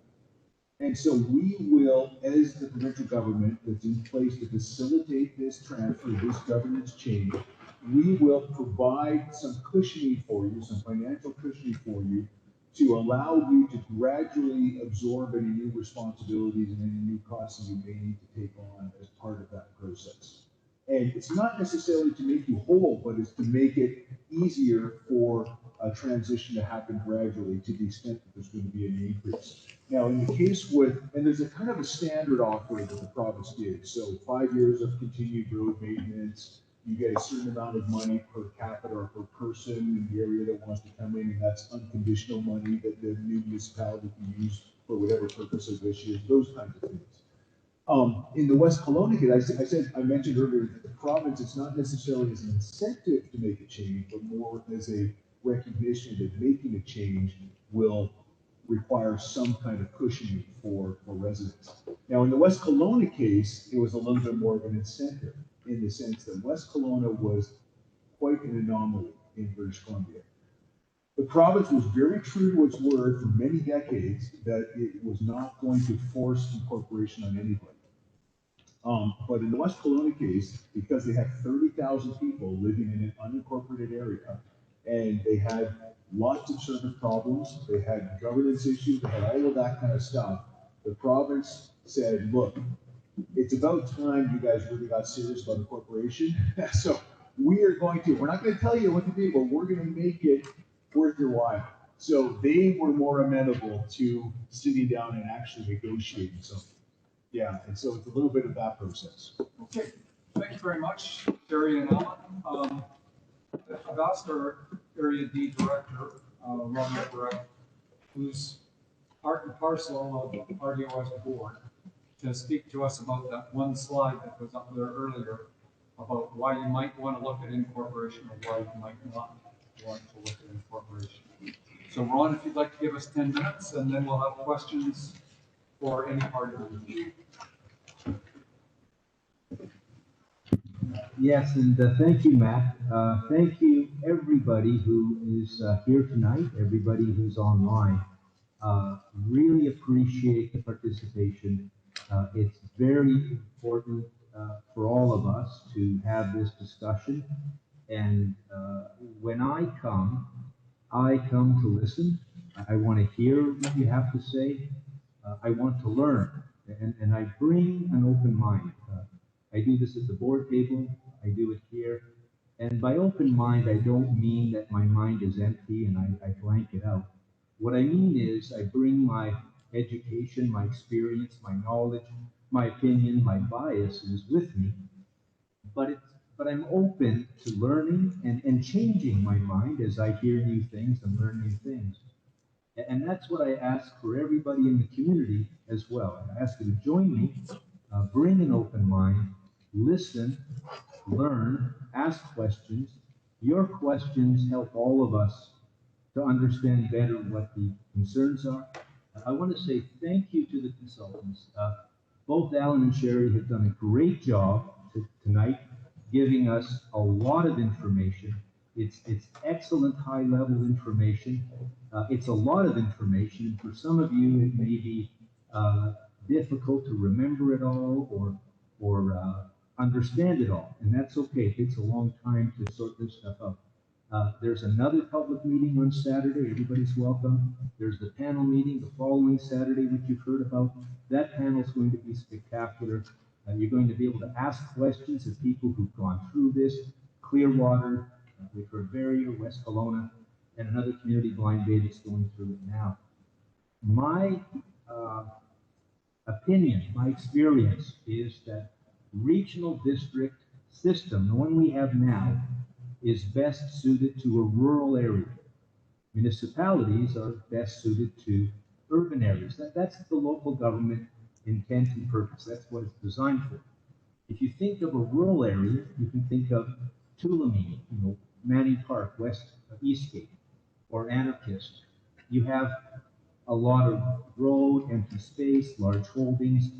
And so we will, as the provincial government that's in place to facilitate this transfer, this governance change, we will provide some cushioning for you, some financial cushioning for you, to allow you to gradually absorb any new responsibilities and any new costs that you may need to take on as part of that process. And it's not necessarily to make you whole, but it's to make it easier for a transition to happen gradually to the extent that there's going to be an increase. Now, in the case with, and there's a kind of a standard offer that the province gives. So 5 years of continued road maintenance, you get a certain amount of money per capita or per person in the area that wants to come in, and that's unconditional money that the new municipality can use for whatever purpose of this year, those kinds of things. In the West Kelowna case, I mentioned earlier that the province, it's not necessarily as an incentive to make a change, but more as a recognition that making a change will require some kind of cushioning for residents. Now, in the West Kelowna case, it was a little bit more of an incentive in the sense that West Kelowna was quite an anomaly in British Columbia. The province was very true to its word for many decades that it was not going to force incorporation on anybody. But in the West Kelowna case, because they had 30,000 people living in an unincorporated area, and they had lots of service problems, they had governance issues, they had all of that kind of stuff, the province said, look, it's about time you guys really got serious about incorporation. So we're not going to tell you what to do, but we're going to make it worth your while. So they were more amenable to sitting down and actually negotiating something. Yeah, and so it's a little bit of that process. Okay, thank you very much, Terry and Alan. I've asked our Area D director, Ron Everett, who's part and parcel of RDOS board, to speak to us about that one slide that was up there earlier about why you might want to look at incorporation or why you might not want to look at incorporation. So Ron, if you'd like to give us 10 minutes, and then we'll have questions for any part of the meeting. Yes, and thank you, Matt. Thank you, everybody who is here tonight, everybody who's online. Really appreciate the participation. It's very important for all of us to have this discussion. And when I come to listen. I want to hear what you have to say. I want to learn, and I bring an open mind. I do this at the board table, I do it here, and by open mind, I don't mean that my mind is empty and I blank it out. What I mean is I bring my education, my experience, my knowledge, my opinion, my biases with me, but I'm open to learning and changing my mind as I hear new things and learn new things. And that's what I ask for everybody in the community as well. I ask you to join me, bring an open mind, listen, learn, ask questions. Your questions help all of us to understand better what the concerns are. I want to say thank you to the consultants. Both Alan and Sherry have done a great job tonight, giving us a lot of information. It's excellent high-level information. It's a lot of information. For some of you, it may be difficult to remember it all or understand it all, and that's okay. It takes a long time to sort this stuff out. There's another public meeting on Saturday. Everybody's welcome. There's the panel meeting the following Saturday, which you've heard about. That panel is going to be spectacular. You're going to be able to ask questions of people who've gone through this. Clearwater, we've heard Barrier, West Kelowna, and another community, Blind Bay, that's going through it now. My opinion, my experience is that regional district system, the one we have now, is best suited to a rural area. Municipalities are best suited to urban areas. That's the local government intent and purpose. That's what it's designed for. If you think of a rural area, you can think of Tulamini, Manning Park, west of Eastgate, or Anarchist. You have a lot of road, empty space, large holdings.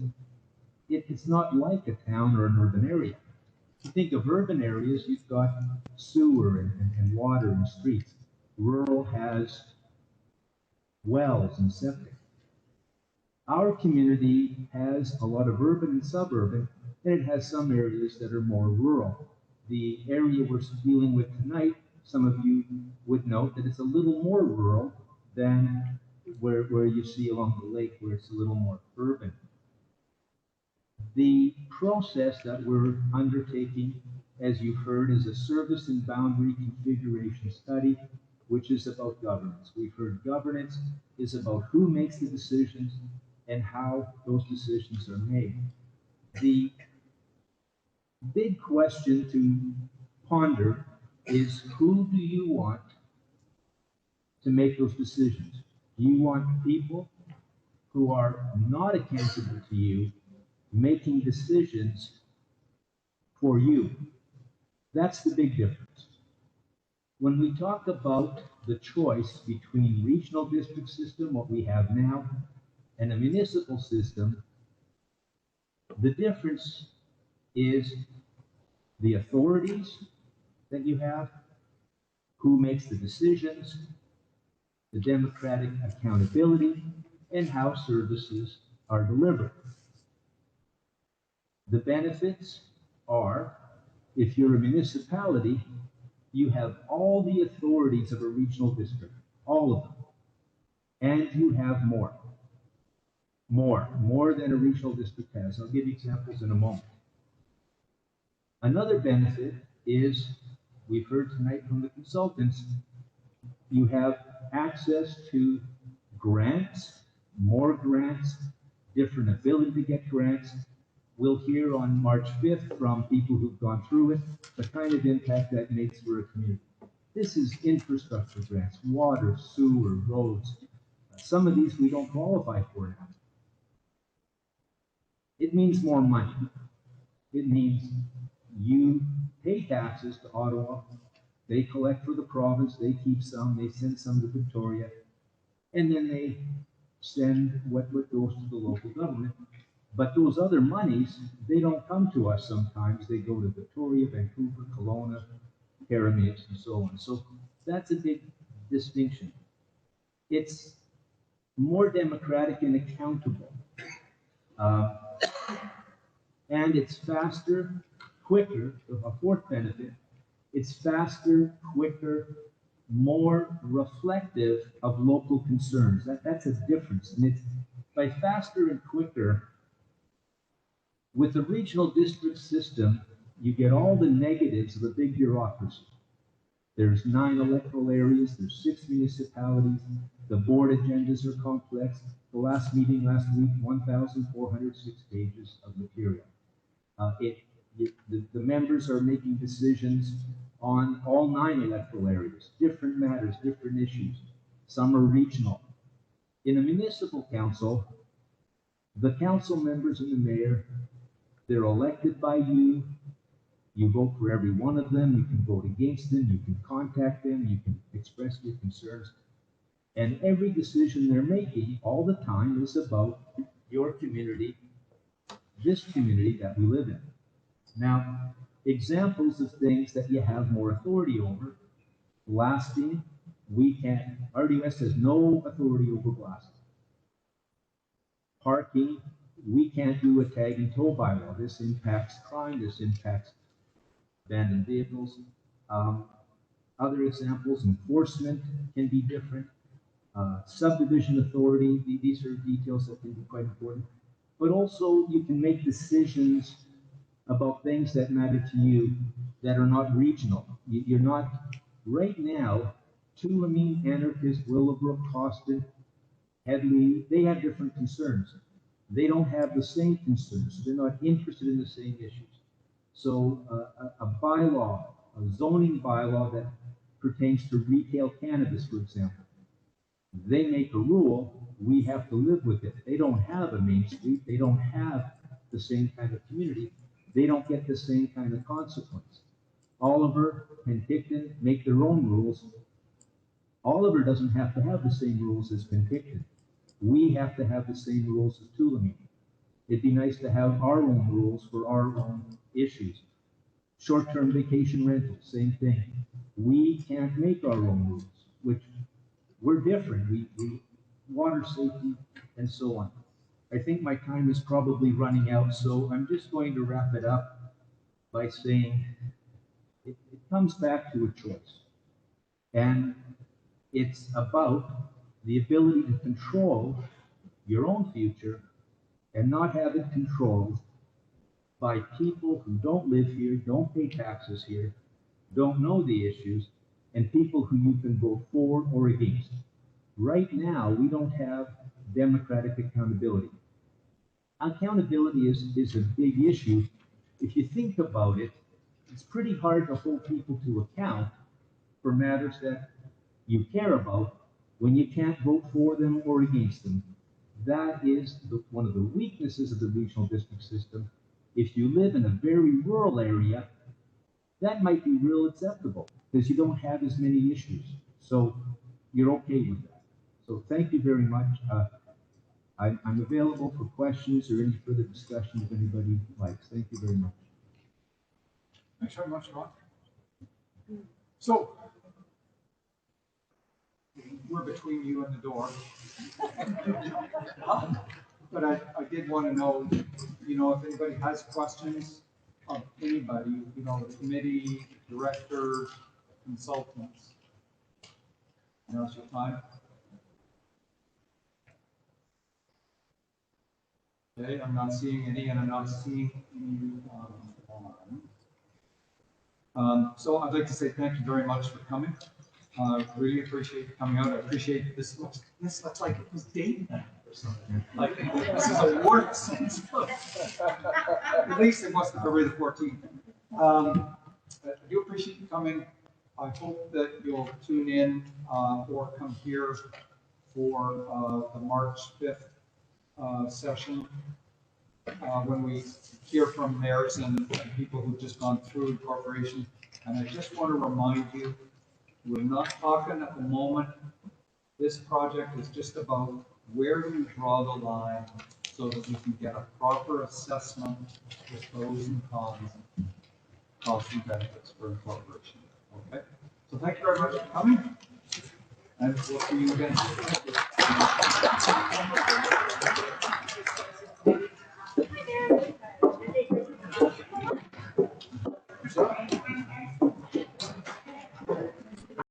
It's not like a town or an urban area. If you think of urban areas, you've got sewer and water and streets. Rural has wells and septic. Our community has a lot of urban and suburban, and it has some areas that are more rural. The area we're dealing with tonight, some of you would note that it's a little more rural than where you see along the lake, where it's a little more urban. The process that we're undertaking, as you've heard, is a service and boundary configuration study, which is about governance. We've heard governance is about who makes the decisions and how those decisions are made. The big question to ponder is, who do you want to make those decisions? Do you want people who are not accountable to you making decisions for you? That's the big difference. When we talk about the choice between regional district system, what we have now, and a municipal system, the difference is the authorities that you have, who makes the decisions, the democratic accountability, and how services are delivered. The benefits are, if you're a municipality, you have all the authorities of a regional district, all of them, and you have more than a regional district has. I'll give you examples in a moment. Another benefit is, we've heard tonight from the consultants, you have access to grants, more grants, different ability to get grants. We'll hear on March 5th from people who've gone through it, the kind of impact that makes for a community. This is infrastructure grants, water, sewer, roads. Some of these we don't qualify for now. It means more money. It means you pay taxes to Ottawa, they collect for the province, they keep some, they send some to Victoria, and then they send what goes to the local government. But those other monies, they don't come to us sometimes. They go to Victoria, Vancouver, Kelowna, Paramus, and so on. So that's a big distinction. It's more democratic and accountable. And it's faster, quicker. A fourth benefit, it's faster, quicker, more reflective of local concerns. That's a difference. And by faster and quicker, with the regional district system, you get all the negatives of a big bureaucracy. There's 9 electoral areas, there's 6 municipalities, the board agendas are complex. The last meeting last week, 1,406 pages of material. The members are making decisions on all 9 electoral areas, different matters, different issues. Some are regional. In a municipal council, the council members and the mayor, they're elected by you. You vote for every one of them. You can vote against them. You can contact them. You can express your concerns. And every decision they're making all the time is about your community, this community that we live in. Now, examples of things that you have more authority over: blasting, RDOS has no authority over blasting. Parking, we can't do a tag and tow bylaw. This impacts crime, this impacts abandoned vehicles. Other examples, enforcement can be different. Subdivision authority, these are details that can be quite important. But also you can make decisions about things that matter to you that are not regional. You're not, right now, Tulameen, Anarchist, Willowbrook, Costin, Headley, they have different concerns. They don't have the same concerns. They're not interested in the same issues. So a bylaw, a zoning bylaw that pertains to retail cannabis, for example, they make a rule, we have to live with it. They don't have a Main Street. They don't have the same kind of community. They don't get the same kind of consequence. Oliver and Penticton make their own rules. Oliver doesn't have to have the same rules as Penticton. We have to have the same rules as Tulameen. It'd be nice to have our own rules for our own issues. Short-term vacation rental, same thing. We can't make our own rules, which we're different. We water safety and so on. I think my time is probably running out, so I'm just going to wrap it up by saying it comes back to a choice. And it's about the ability to control your own future and not have it controlled by people who don't live here, don't pay taxes here, don't know the issues, and people who you can vote for or against. Right now, we don't have democratic accountability. Accountability is a big issue. If you think about it, it's pretty hard to hold people to account for matters that you care about when you can't vote for them or against them. That is one of the weaknesses of the regional district system. If you live in a very rural area, that might be real acceptable because you don't have as many issues. So you're okay with that. So thank you very much. I'm available for questions or any further discussion if anybody likes. Thank you very much. Thanks very much, Ron. So, we're between you and the door. But I did want to know, if anybody has questions of anybody, the committee, directors, consultants. Now's your time. Okay, I'm not seeing any, and I'm not seeing any online. So I'd like to say thank you very much for coming. Really appreciate you coming out. I appreciate this. This looks like it was date night or something. Like this is a work sense. At least it wasn't February the 14th. I do appreciate you coming. I hope that you'll tune in or come here for the March 5th session when we hear from mayors and people who've just gone through incorporation. And I just want to remind you, we're not talking at the moment. This project is just about where do we draw the line so that we can get a proper assessment with pros and cons, costs and benefits for incorporation. Okay? So thank you very much for coming. And we'll see you again.